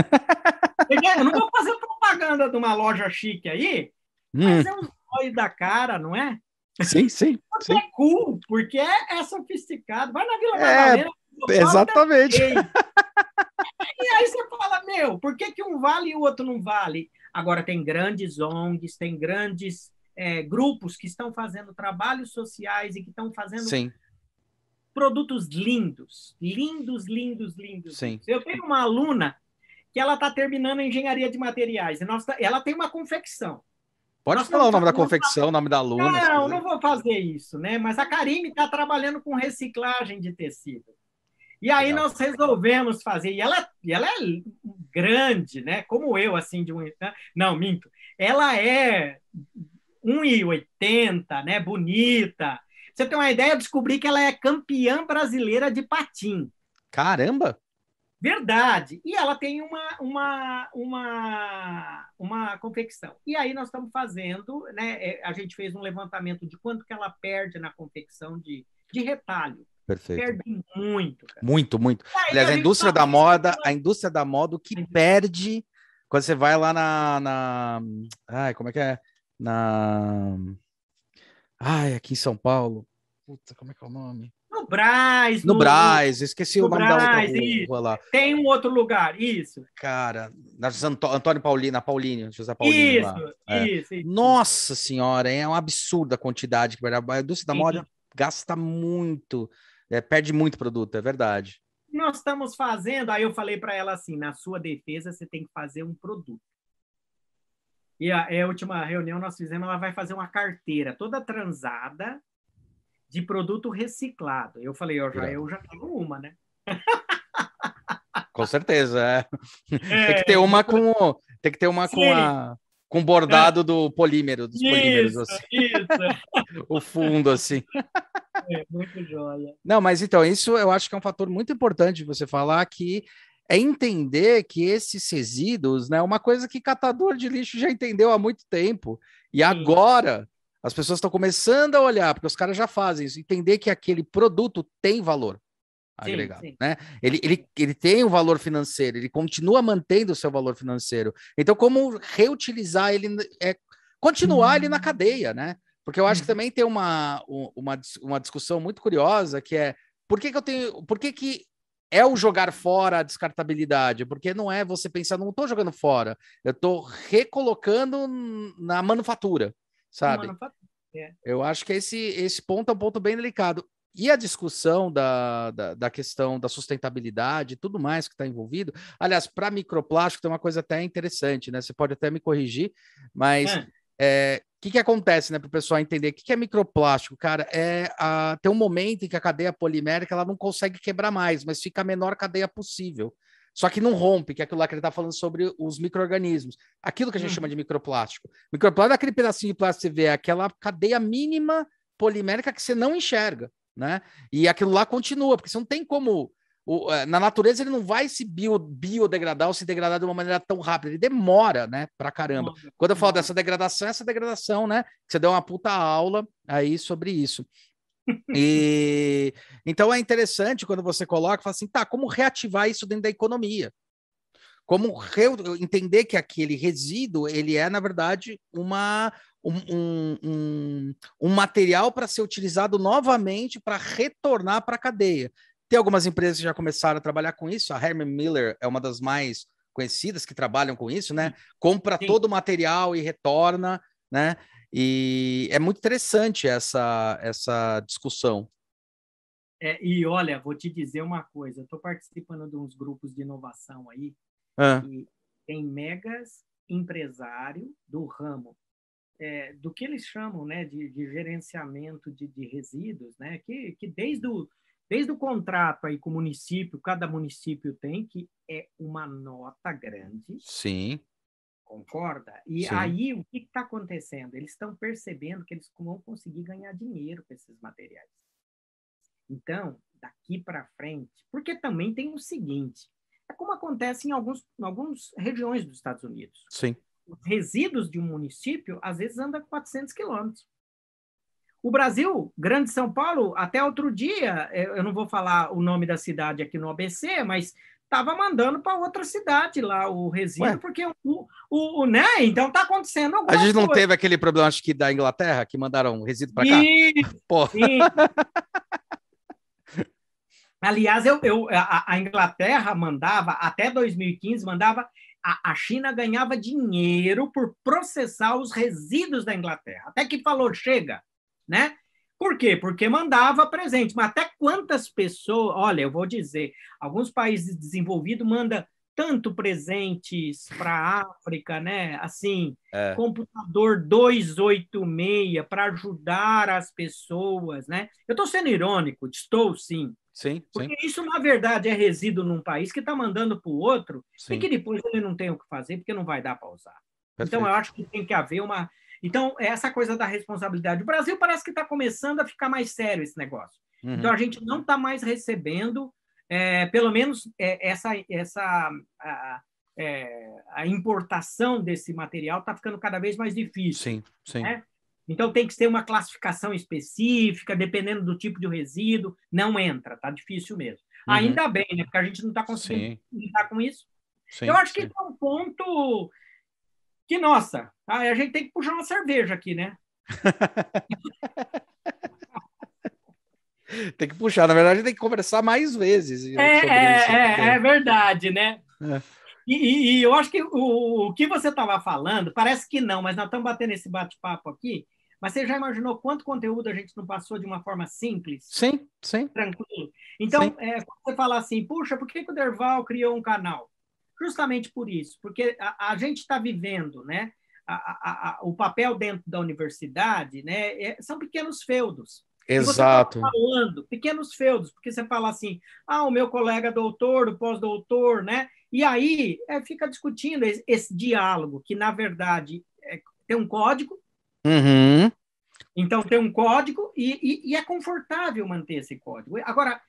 Eu não vou fazer propaganda de uma loja chique aí, mas Hum, é um olho da cara, não é? sim, sim, Porque sim. é cool, porque é sofisticado. Vai na Vila É, Madalena, exatamente. e aí você fala, meu, por que um vale e o outro não vale? Agora, tem grandes ONGs, tem grandes grupos que estão fazendo trabalhos sociais e que estão fazendo Sim, produtos lindos, lindos, lindos, lindos, sim. lindos. Eu tenho uma aluna que ela está terminando a engenharia de materiais, ela tem uma confecção. Pode Nós falar o estamos nome da fazendo. confecção, o nome da aluna, se Não, quiser. não vou fazer isso, né? Mas a Karine está trabalhando com reciclagem de tecido. E aí Legal. nós resolvemos fazer. E ela é grande, né? Como eu, assim, de um. Não, minto. Ela é 1,80, né? Bonita. Você tem uma ideia? Eu descobri que ela é campeã brasileira de patim. Caramba! Verdade. E ela tem uma confecção. E aí nós estamos fazendo, né? A gente fez um levantamento de quanto que ela perde na confecção de retalho. Perfeito. Perde muito, cara. Muito, muito. Aí Aliás, a gente está a indústria da moda, o que perde quando você vai lá ai, como é que é? Ai, aqui em São Paulo. Puta, como é que é o nome? No Brás, No Brás, esqueci o no nome da outra Brás, isso. rua lá. Tem um outro lugar, isso. Cara, Antônio Paulino, na Paulinho, José Paulinho Isso, lá. É. isso. Nossa senhora, é um absurdo a quantidade que a indústria da Sim. moda gasta muito, perde muito produto, é verdade. Nós estamos fazendo, aí eu falei para ela assim, na sua defesa você tem que fazer um produto. E a última reunião nós fizemos, ela vai fazer uma carteira toda transada de produto reciclado. Eu falei, eu já tenho uma, né? Com certeza, é. Tem que ter É, uma com, tem que ter uma com sim, com bordado do polímero, dos polímeros, isso, assim, isso. o fundo, assim. É, muito joia. Não, mas então, isso eu acho que é um fator muito importante de você falar que é entender que esses resíduos, né, é uma coisa que catador de lixo já entendeu há muito tempo. E Sim, agora as pessoas estão começando a olhar, porque os caras já fazem isso, entender que aquele produto tem valor sim, agregado, sim. né? Ele tem um valor financeiro, ele continua mantendo o seu valor financeiro. Então, como reutilizar ele, continuar ele na cadeia, né? Porque eu acho que também tem uma discussão muito curiosa, que é por que é o jogar fora a descartabilidade? Porque não é você pensar, não estou jogando fora, eu estou recolocando na manufatura, A sabe? manufatura. É. Eu acho que esse ponto é um ponto bem delicado. E a discussão da questão da sustentabilidade e tudo mais que está envolvido. Aliás, para microplástico tem uma coisa até interessante, né? Você pode até me corrigir, mas o que acontece, né, para o pessoal entender o que é microplástico, cara? Tem um momento em que a cadeia polimérica ela não consegue quebrar mais, mas fica a menor cadeia possível. Só que não rompe, que é aquilo lá que ele está falando sobre os micro-organismos. Aquilo que a gente chama de microplástico. Microplástico é aquele pedacinho de plástico que você vê, é aquela cadeia mínima polimérica que você não enxerga, né? E aquilo lá continua, porque você não tem como. Na natureza ele não vai se biodegradar ou se degradar de uma maneira tão rápida, ele demora, né? Pra caramba. Quando eu falo dessa degradação, essa degradação, né? Você deu uma puta aula aí sobre isso. E então é interessante quando você coloca, fala assim, tá, como reativar isso dentro da economia? Como entender que aquele resíduo ele é, na verdade, um material para ser utilizado novamente para retornar para a cadeia. Tem algumas empresas que já começaram a trabalhar com isso, a Herman Miller é uma das mais conhecidas que trabalham com isso, né? Compra Sim. todo o material e retorna, né? E é muito interessante essa discussão. E olha, vou te dizer uma coisa, eu estou participando de uns grupos de inovação aí, e tem megas empresário do ramo, do que eles chamam, né, de gerenciamento de resíduos, né, que desde o contrato aí com o município, cada município tem, que é uma nota grande. Sim. Concorda? E Sim. aí, o que está acontecendo? Eles estão percebendo que eles vão conseguir ganhar dinheiro com esses materiais. Então, daqui para frente, porque também tem o seguinte, é como acontece em algumas regiões dos Estados Unidos. Sim. Os resíduos de um município, às vezes, andam 400 quilômetros. O Brasil, Grande São Paulo, até outro dia, eu não vou falar o nome da cidade aqui no ABC, mas estava mandando para outra cidade lá o resíduo, porque né? Então está acontecendo alguma coisa. A gente não teve aquele problema, acho que da Inglaterra, que mandaram resíduo para cá? Pô. Sim. Aliás, a Inglaterra mandava, até 2015, a China ganhava dinheiro por processar os resíduos da Inglaterra. Até que falou, chega, né? Por quê? Porque mandava presente. Mas até quantas pessoas... Olha, eu vou dizer, alguns países desenvolvidos mandam tanto presentes para a África, né? Assim, computador 286 para ajudar as pessoas, né? Eu estou sendo irônico, estou sim. Sim, porque isso, na verdade, é resíduo num país que está mandando para o outro e que depois ele não tem o que fazer porque não vai dar para usar. Perfeito. Então, eu acho que tem que haver uma... Então, essa coisa da responsabilidade. O Brasil parece que está começando a ficar mais sério esse negócio. Então, a gente não está mais recebendo, pelo menos, a importação desse material está ficando cada vez mais difícil. Sim, sim. Né? Então, tem que ter uma classificação específica, dependendo do tipo de resíduo, não entra, tá difícil mesmo. Ainda bem, né? Porque a gente não está conseguindo lidar com isso. Eu acho que é um ponto que, nossa, a gente tem que puxar uma cerveja aqui, né? Tem que puxar, na verdade, tem que conversar mais vezes sobre isso. É verdade, né? É. E eu acho que o que você estava falando, parece que não, mas nós estamos batendo esse bate-papo aqui, mas você já imaginou quanto conteúdo a gente não passou de uma forma simples? Sim, sim. Tranquilo. Então, Sim. quando você fala assim, puxa, por que o Derval criou um canal? Justamente por isso, porque a gente está vivendo, né? O papel dentro da universidade, né? São pequenos feudos. E você está Exato. falando pequenos feudos, porque você fala assim, o meu colega doutor, o pós-doutor, né? E aí fica discutindo esse diálogo, que na verdade tem um código. Uhum. Então tem um código e é confortável manter esse código. Agora,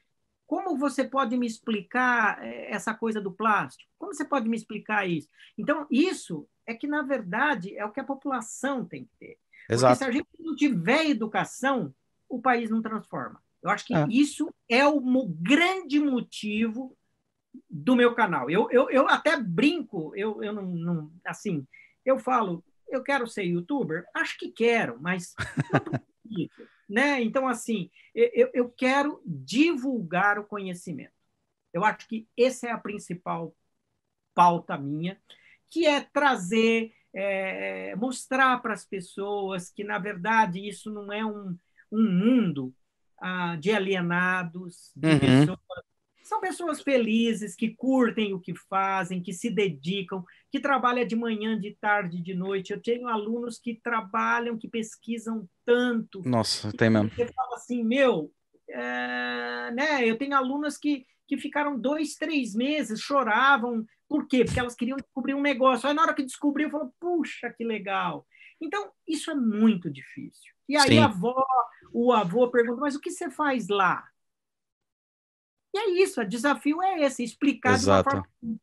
como você pode me explicar essa coisa do plástico? Como você pode me explicar isso? Então, isso é que, na verdade, é o que a população tem que ter. Porque se Exato. a gente não tiver educação, o país não transforma. Eu acho que É. isso é o grande motivo do meu canal. Eu até brinco, eu não, assim, eu falo, eu quero ser youtuber? Acho que quero, mas não preciso, né? Então, assim, eu quero divulgar o conhecimento. Eu acho que essa é a principal pauta minha, que é trazer, mostrar para as pessoas que, na verdade, isso não é um mundo de alienados, de Uhum. pessoas. São pessoas felizes, que curtem o que fazem, que se dedicam, que trabalham de manhã, de tarde, de noite. Eu tenho alunos que trabalham, que pesquisam tanto. Nossa, E tem mesmo. você fala assim, meu, né? Eu tenho alunas que ficaram 2, 3 meses, choravam. Por quê? Porque elas queriam descobrir um negócio. Aí, na hora que descobriu, falou, puxa, que legal. Então, isso é muito difícil. E aí, Sim, o avô pergunta, mas o que você faz lá? E é isso, o desafio é esse, explicar de uma forma. exato.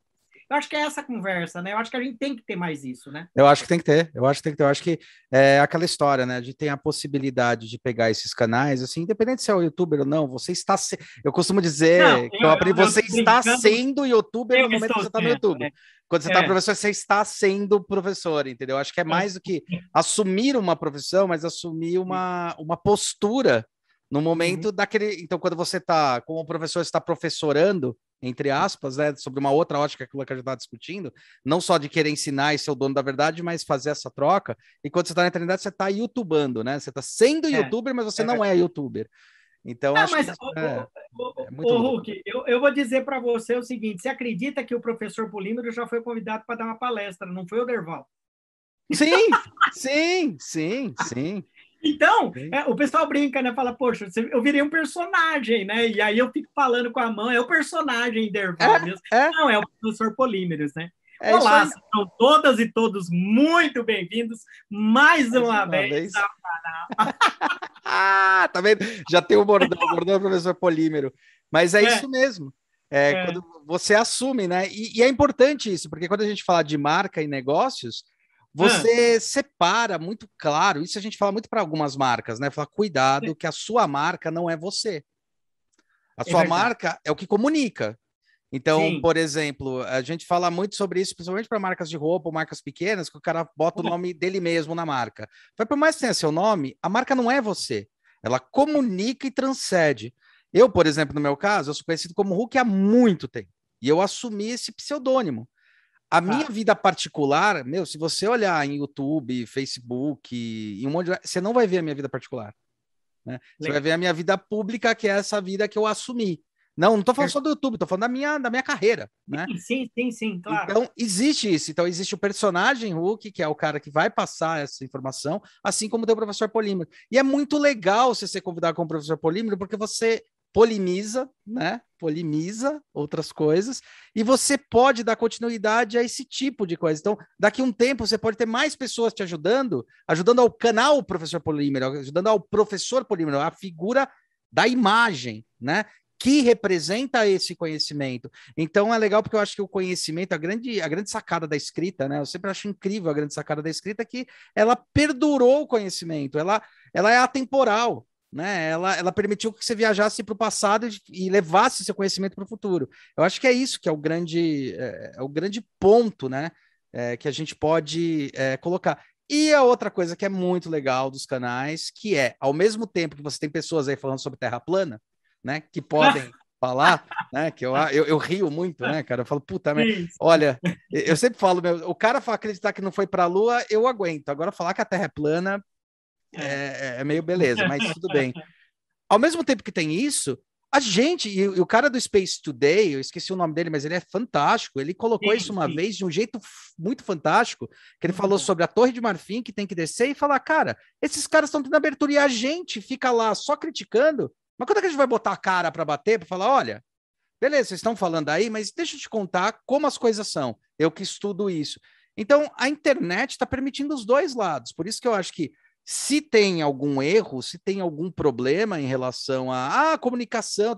Eu acho que é essa conversa, né? Eu acho que a gente tem que ter mais isso, né? Eu acho que tem que ter, eu acho que tem que ter. Eu acho que é aquela história, né? A gente tem a possibilidade de pegar esses canais, assim, independente se é o youtuber ou não, você está. Eu costumo Não, dizer que eu aprendi, você tô está brincando, sendo youtuber eu no momento que estou você está no sendo. YouTube. Quando você está É, professor, você está sendo professor, entendeu? Eu acho que é mais do que assumir uma profissão, mas assumir uma postura no uhum, momento daquele. Então, quando você está, como professor, está professorando, entre aspas, né, sobre uma outra ótica que a gente está discutindo, não só de querer ensinar e ser o dono da verdade, mas fazer essa troca. E quando você está na internet, você está youtubando, né? Você está sendo é, youtuber, mas você é não é verdade. youtuber. Então, Não, acho que mas, isso é muito louco. Hulk, eu vou dizer para você o seguinte: você acredita que o professor Polímero já foi convidado para dar uma palestra, não foi o Derval? Sim, sim, sim, sim, Então, sim. o pessoal brinca, né? Fala, poxa, eu virei um personagem, né? E aí eu fico falando com a mão, é o personagem Derval mesmo. Não, é o professor Polímeros, né? É isso Olá, aí. sejam todas e todos muito bem-vindos mais Mais uma uma vez vez. ao canal. Ah, tá vendo? Já tem o bordão do professor Polímero. Mas é É, isso mesmo. É, é, quando você assume, né? E é importante isso, porque quando a gente fala de marca e negócios, é, você separa muito claro. Isso a gente fala muito para algumas marcas, né? Fala, cuidado, que a sua marca não é você. A é sua verdade. marca é o que comunica. Então, Sim. por exemplo, a gente fala muito sobre isso, principalmente para marcas de roupa ou marcas pequenas, que o cara bota o nome dele mesmo na marca. Mas por mais que tenha seu nome, a marca não é você. Ela comunica e transcende. Eu, por exemplo, no meu caso, eu sou conhecido como Hulk há muito tempo. E eu assumi esse pseudônimo. A minha Ah, vida particular, meu, se você olhar em YouTube, Facebook, em um monte de... você não vai ver a minha vida particular. Né? Você vai ver legal. a minha vida pública, que é essa vida que eu assumi. Não estou falando só do YouTube, estou falando da minha carreira, né? Sim, claro. Então, existe isso. Então, existe o personagem Hulk, que é o cara que vai passar essa informação, assim como tem o professor Polímero. E é muito legal você ser convidado como professor Polímero, porque você polimiza, né? Polimiza outras coisas, e você pode dar continuidade a esse tipo de coisa. Então, daqui a um tempo, você pode ter mais pessoas te ajudando, ajudando ao canal Professor Polímero, ajudando ao professor Polímero, a figura da imagem, né? Que representa esse conhecimento. Então é legal porque eu acho que o conhecimento, a grande sacada da escrita, né? Eu sempre acho incrível a grande sacada da escrita que ela perdurou o conhecimento, ela é atemporal, né? Ela permitiu que você viajasse para o passado e levasse seu conhecimento para o futuro. Eu acho que é isso que é o grande ponto, né? Que a gente pode colocar. E a outra coisa que é muito legal dos canais, que é, ao mesmo tempo que você tem pessoas aí falando sobre terra plana, né, que podem falar, né, que eu rio muito, né, cara, eu falo, puta merda, olha, eu sempre falo, meu, o cara acreditar que não foi para a Lua, eu aguento, agora falar que a terra é plana é meio beleza, mas tudo bem. Ao mesmo tempo que tem isso, a gente, e o cara do Space Today, eu esqueci o nome dele, mas ele é fantástico, ele colocou isso uma vez de um jeito muito fantástico, que ele falou sobre a Torre de Marfim, que tem que descer e falar, cara, esses caras estão tendo abertura e a gente fica lá só criticando, mas quando é que a gente vai botar a cara para bater, para falar, olha, beleza, vocês estão falando aí, mas deixa eu te contar como as coisas são, eu que estudo isso. Então, a internet está permitindo os dois lados, por isso que eu acho que se tem algum erro, se tem algum problema em relação à comunicação,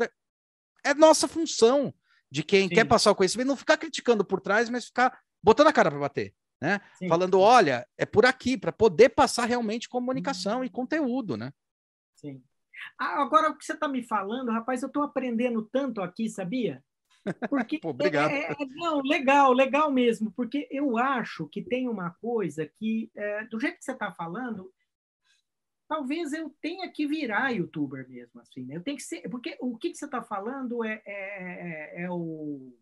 é nossa função de quem quer passar o conhecimento, não ficar criticando por trás, mas ficar botando a cara para bater, né? Falando, olha, é por aqui, para poder passar realmente comunicação e conteúdo, né? Sim. Agora, o que você está me falando, rapaz, eu estou aprendendo tanto aqui, sabia? Porque Pô, obrigado. Não, legal mesmo, porque eu acho que tem uma coisa que, do jeito que você está falando, talvez eu tenha que virar youtuber mesmo, assim, né? Eu tenho que ser, porque o que você está falando é o...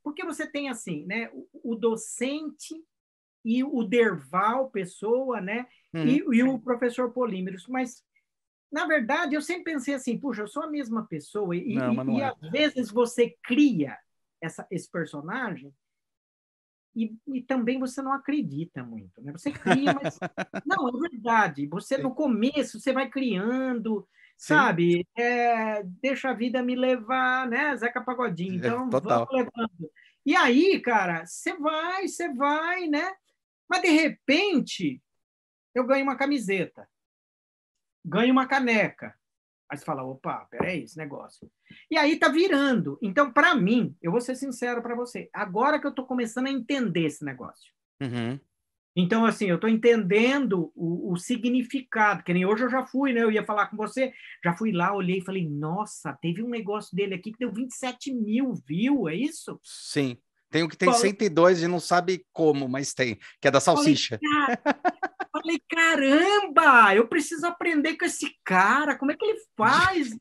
Porque você tem, assim, né, o docente e o Derval Pessoa, né, e o professor Polímeros, mas, na verdade, eu sempre pensei assim, puxa, eu sou a mesma pessoa, e às vezes você cria esse personagem e também você não acredita muito, né? Você cria, mas não, é verdade. Você no começo você vai criando, sabe? Deixa a vida me levar, né? Zeca Pagodinho. Então vamos levando. E aí, cara, você vai, né? Mas de repente eu ganho uma camiseta, ganho uma caneca. Aí você fala, opa, peraí, esse negócio. E aí tá virando. Então, para mim, eu vou ser sincero para você, agora que eu tô começando a entender esse negócio. Então, assim, eu tô entendendo o significado, que nem hoje eu já fui, né? Eu ia falar com você, já fui lá, olhei e falei, nossa, teve um negócio dele aqui que deu 27 mil, viu? É isso? Sim. Tem o que tem 102 e não sabe como, mas tem, que é da salsicha. Falei, caramba, eu preciso aprender com esse cara, como é que ele faz?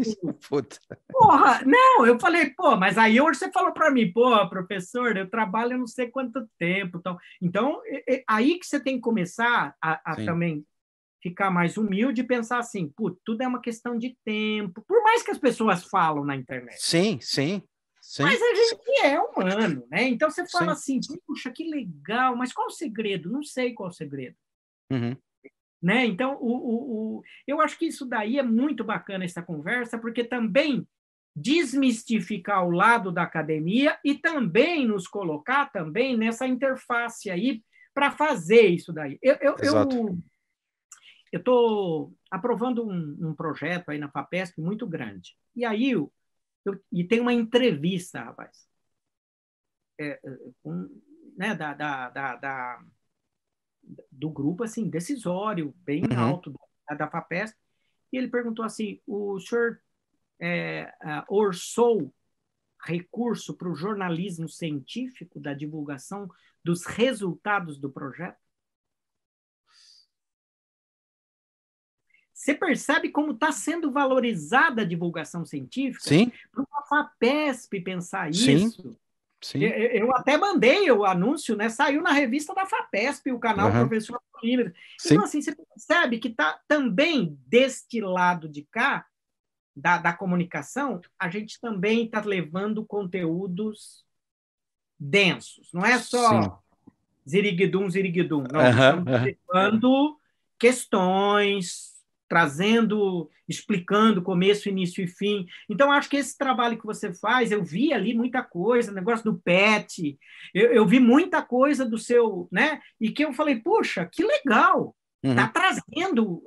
Puta. Porra, não, eu falei, pô, mas aí hoje você falou para mim, pô, professor, eu trabalho eu não sei quanto tempo, então aí que você tem que começar a também ficar mais humilde e pensar assim, putz, tudo é uma questão de tempo, por mais que as pessoas falam na internet. Sim. Mas a gente é humano, né? Então você fala assim, puxa, que legal, mas qual o segredo? Não sei qual o segredo. Né? Então, eu acho que isso daí é muito bacana, essa conversa, porque também desmistificar o lado da academia e também nos colocar também nessa interface aí para fazer isso daí. Eu estou aprovando um projeto aí na FAPESP muito grande. E aí e tem uma entrevista, rapaz, né, do grupo, assim, decisório, bem alto da FAPESP, e ele perguntou assim, o senhor orçou recurso para o jornalismo científico da divulgação dos resultados do projeto? Você percebe como está sendo valorizada a divulgação científica? Sim. Para uma FAPESP pensar Sim. isso. Sim. Eu até mandei o anúncio, né? Saiu na revista da FAPESP, o canal Professor Polímeros. Então, assim, você percebe que está também deste lado de cá, da comunicação, a gente também está levando conteúdos densos. Não é só ziriguidum. Não, estamos levando questões, explicando começo, início e fim. Então, acho que esse trabalho que você faz, eu vi ali muita coisa, negócio do PET, eu vi muita coisa do seu, né? E que eu falei, puxa, que legal! Está trazendo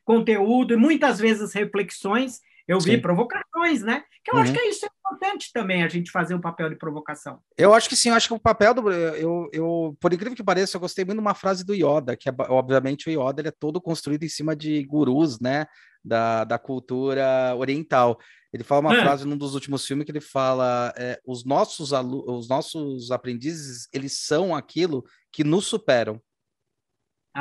conteúdo e muitas vezes reflexões. Eu vi provocações, né? Que eu acho que isso é importante também, a gente fazer o papel de provocação. Eu acho que sim, eu acho que o papel do... por incrível que pareça, eu gostei muito de uma frase do Yoda, que obviamente o Yoda ele é todo construído em cima de gurus, né? Da cultura oriental. Ele fala uma frase num dos últimos filmes que ele fala os nossos aprendizes, eles são aquilo que nos superam.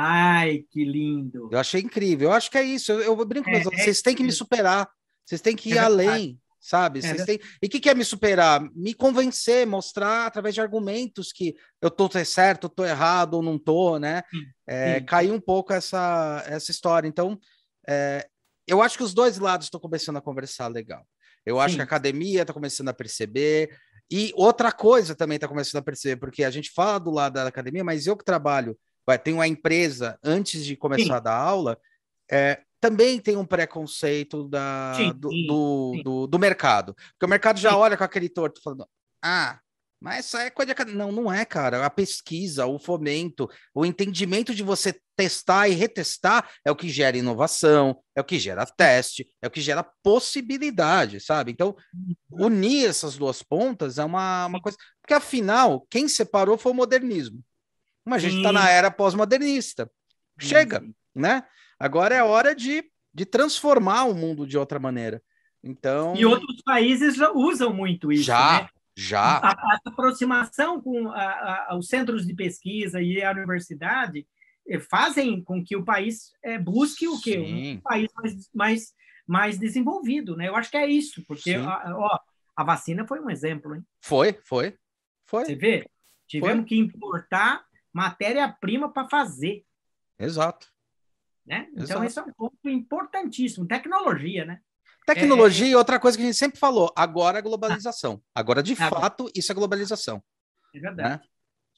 Ai, que lindo. Eu achei incrível. Eu acho que é isso. Eu brinco, mas vocês têm que me superar. Vocês têm que ir além, sabe? Vocês têm... E o que é me superar? Me convencer, mostrar através de argumentos que eu tô certo, eu tô errado ou não tô, né? Caiu um pouco essa história. Então, eu acho que os dois lados estão começando a conversar legal. Eu acho que a academia está começando a perceber. E outra coisa também está começando a perceber, porque a gente fala do lado da academia, mas eu que trabalho, tenho uma empresa antes de começar a dar aula, também tem um preconceito do mercado. Porque o mercado já olha com aquele torto, falando, mas isso é coisa de... Não, não é, cara. A pesquisa, o fomento, o entendimento de você testar e retestar é o que gera inovação, é o que gera teste, é o que gera possibilidade, sabe? Então, unir essas duas pontas é uma coisa... Porque, afinal, quem separou foi o modernismo. Mas a gente está na era pós-modernista. Chega, né? Agora é hora de transformar o mundo de outra maneira. Então... E outros países já usam muito isso, né? Já. A aproximação com os centros de pesquisa e a universidade fazem com que o país busque o quê? Um país mais desenvolvido, né? Eu acho que é isso, porque a vacina foi um exemplo, hein? Foi. Você vê? Tivemos que importar matéria-prima para fazer. Exato. Né? Então, esse é um ponto importantíssimo. Tecnologia, né? Tecnologia e outra coisa que a gente sempre falou, agora é globalização. Agora, de fato, isso é globalização. É verdade. Né?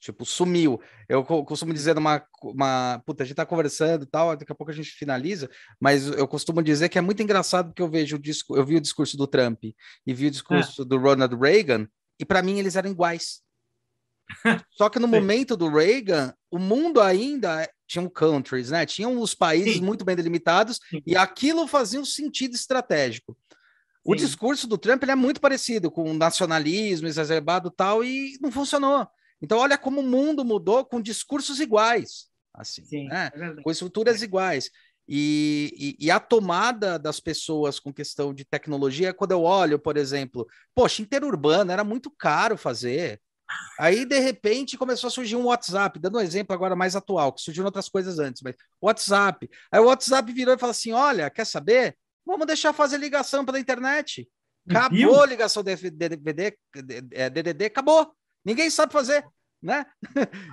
Tipo, sumiu. Eu costumo dizer puta, a gente tá conversando e tal, daqui a pouco a gente finaliza, mas eu costumo dizer que é muito engraçado porque eu vi o discurso do Trump e vi o discurso do Ronald Reagan, e para mim eles eram iguais. Só que no momento do Reagan, o mundo ainda tinha countries, né? Tinham os países muito bem delimitados e aquilo fazia um sentido estratégico. O discurso do Trump ele é muito parecido com o nacionalismo exacerbado e tal, e não funcionou. Então, olha como o mundo mudou com discursos iguais, assim, né? Com estruturas iguais. E a tomada das pessoas com questão de tecnologia, quando eu olho, por exemplo, poxa, interurbano era muito caro fazer. Aí, de repente, começou a surgir um WhatsApp, dando um exemplo agora mais atual, que surgiram outras coisas antes, mas WhatsApp. Aí o WhatsApp virou e falou assim: olha, quer saber? Vamos deixar fazer ligação pela internet. Acabou a ligação DDD, acabou. Ninguém sabe fazer, né?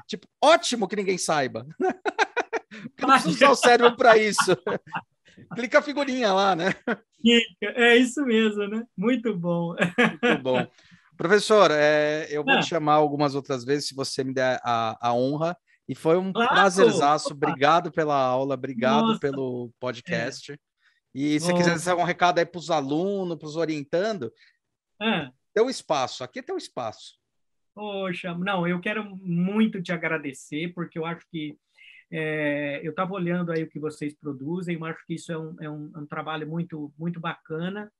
Tipo, ótimo que ninguém saiba. Não precisa usar o cérebro para isso. Clica a figurinha lá, né? É isso mesmo, né? Muito bom. Muito bom. Professor, eu vou te chamar algumas outras vezes, se você me der a honra. E foi um prazerzaço. Obrigado pela aula, obrigado pelo podcast. E se quiser deixar algum recado aí para os alunos, para os orientando, teu espaço, aqui é teu espaço. Poxa, não, eu quero muito te agradecer, porque eu acho que eu estava olhando aí o que vocês produzem, eu acho que isso é um trabalho muito, muito bacana.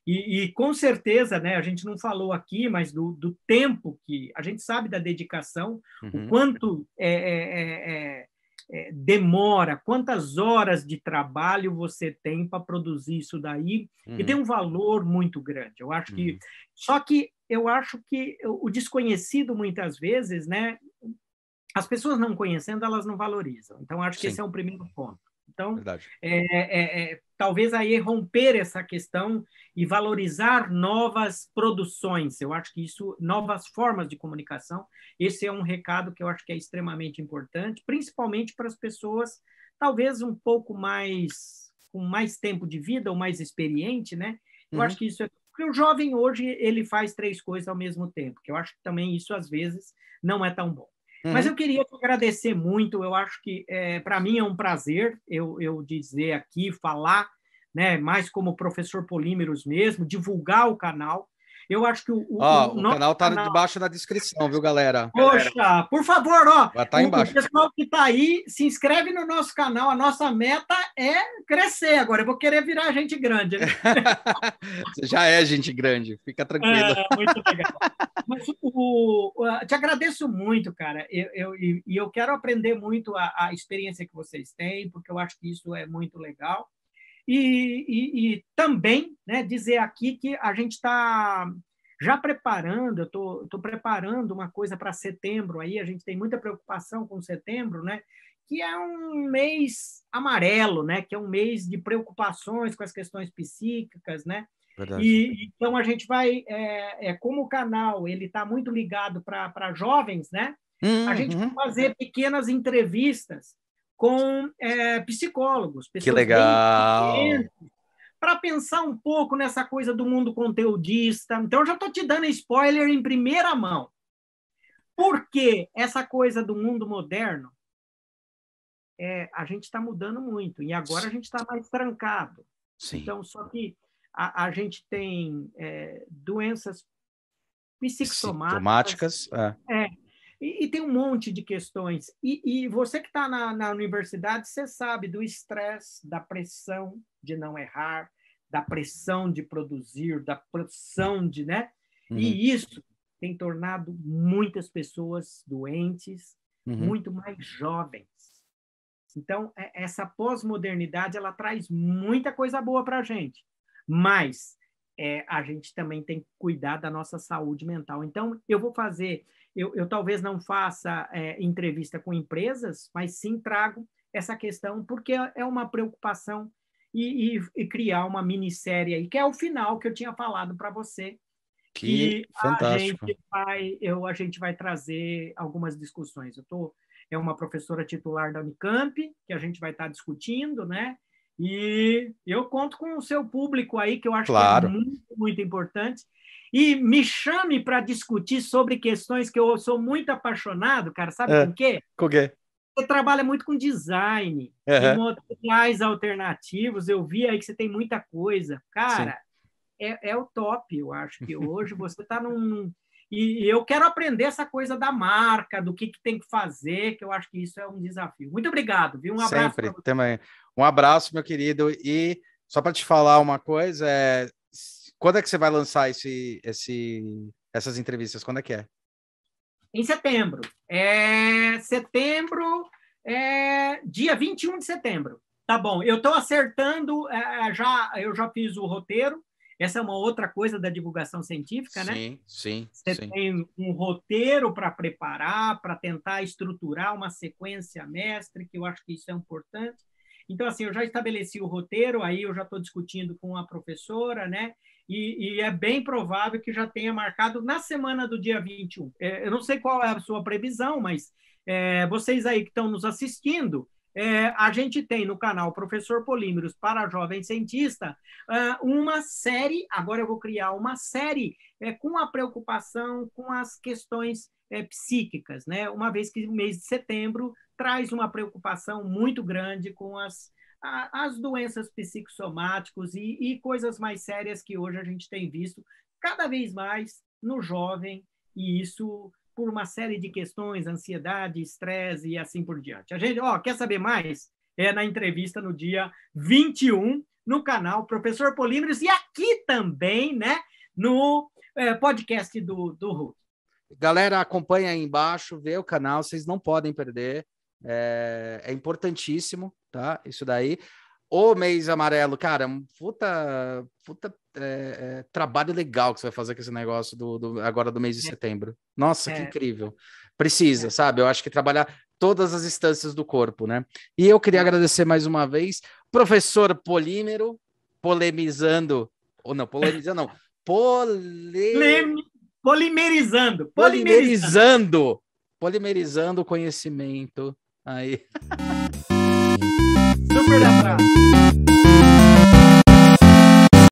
E com certeza, né, a gente não falou aqui, mas do tempo que a gente sabe da dedicação, o quanto demora, quantas horas de trabalho você tem para produzir isso daí, e tem um valor muito grande. Eu acho que só que eu acho que o desconhecido muitas vezes, né, as pessoas não conhecendo, elas não valorizam. Então acho que esse é um primeiro ponto. Então, talvez aí romper essa questão e valorizar novas produções. Eu acho que isso, novas formas de comunicação, esse é um recado que eu acho que é extremamente importante, principalmente para as pessoas, talvez um pouco mais, com mais tempo de vida ou mais experiente, né? Eu acho que isso é... Porque o jovem hoje, ele faz 3 coisas ao mesmo tempo, que eu acho que também isso, às vezes, não é tão bom. Mas eu queria te agradecer muito. Eu acho que, para mim, é um prazer eu dizer aqui, falar, né, mais como professor Polímeros mesmo, divulgar o canal. Eu acho que o canal está debaixo da descrição, viu, galera? Poxa, por favor, ó, vai estar embaixo. O pessoal que está aí, se inscreve no nosso canal. A nossa meta é crescer agora. Eu vou querer virar gente grande, né? Você já é gente grande, fica tranquilo. Muito legal. Mas te agradeço muito, cara. Eu quero aprender muito a experiência que vocês têm, porque eu acho que isso é muito legal. E também, né, dizer aqui que a gente está já preparando, eu estou preparando uma coisa para setembro, aí a gente tem muita preocupação com setembro, né? Que é um mês amarelo, né? Que é um mês de preocupações com as questões psíquicas, né? E então a gente vai, como o canal ele está muito ligado para jovens, né? A gente vai fazer pequenas entrevistas com psicólogos, pessoas que legal, para pensar um pouco nessa coisa do mundo conteudista. Então, eu já estou te dando spoiler em primeira mão. Porque essa coisa do mundo moderno, a gente está mudando muito, e agora a gente está mais trancado. Sim. Então, só que a gente tem doenças psicossomáticas. E tem um monte de questões. E você que está na universidade, você sabe do estresse, da pressão de não errar, da pressão de produzir, da pressão de... né? E isso tem tornado muitas pessoas doentes, muito mais jovens. Então, essa pós-modernidade ela traz muita coisa boa para a gente, mas a gente também tem que cuidar da nossa saúde mental. Então, eu vou fazer... Eu talvez não faça entrevista com empresas, mas sim trago essa questão, porque é uma preocupação e criar uma minissérie aí, que é o final que eu tinha falado para você. Que fantástico. A gente vai trazer algumas discussões. É uma professora titular da Unicamp, que a gente vai estar discutindo, né? E eu conto com o seu público aí, que eu acho que é muito, muito importante. E me chame para discutir sobre questões que eu sou muito apaixonado, cara. Sabe com o quê? Com o quê? Você trabalha muito com design, em materiais alternativos. Eu vi aí que você tem muita coisa. Cara, é o top, eu acho que hoje você está num... E eu quero aprender essa coisa da marca, do que tem que fazer, que eu acho que isso é um desafio. Muito obrigado, viu? Um abraço. Sempre, também. Um abraço, meu querido. E só para te falar uma coisa, quando é que você vai lançar essas entrevistas? Quando é que é? Em setembro. Dia 21 de setembro. Tá bom, eu estou acertando, eu já fiz o roteiro. Essa é uma outra coisa da divulgação científica, né? Sim. Você tem um roteiro para preparar, para tentar estruturar uma sequência mestre, que eu acho que isso é importante. Então, assim, eu já estabeleci o roteiro, aí eu já estou discutindo com a professora, né? E é bem provável que já tenha marcado na semana do dia 21. Eu não sei qual é a sua previsão, mas vocês aí que estão nos assistindo, a gente tem no canal Professor Polímeros para Jovem Cientista uma série, agora eu vou criar uma série com a preocupação com as questões psíquicas, né? Uma vez que o mês de setembro traz uma preocupação muito grande com as doenças psicossomáticas e coisas mais sérias que hoje a gente tem visto cada vez mais no jovem, e isso por uma série de questões, ansiedade, estresse e assim por diante. A gente, quer saber mais? Na entrevista no dia 21, no canal Professor Polímeros, e aqui também, né, no podcast do Hulk. Galera, acompanha aí embaixo, vê o canal, vocês não podem perder. É importantíssimo, tá? Isso daí. O mês amarelo, cara, puta trabalho legal que você vai fazer com esse negócio agora do mês de setembro. Nossa, que incrível. Precisa, sabe? Eu acho que trabalhar todas as instâncias do corpo, né? E eu queria agradecer mais uma vez, professor Polímero, polimerizando o conhecimento. Aí. Super abraço.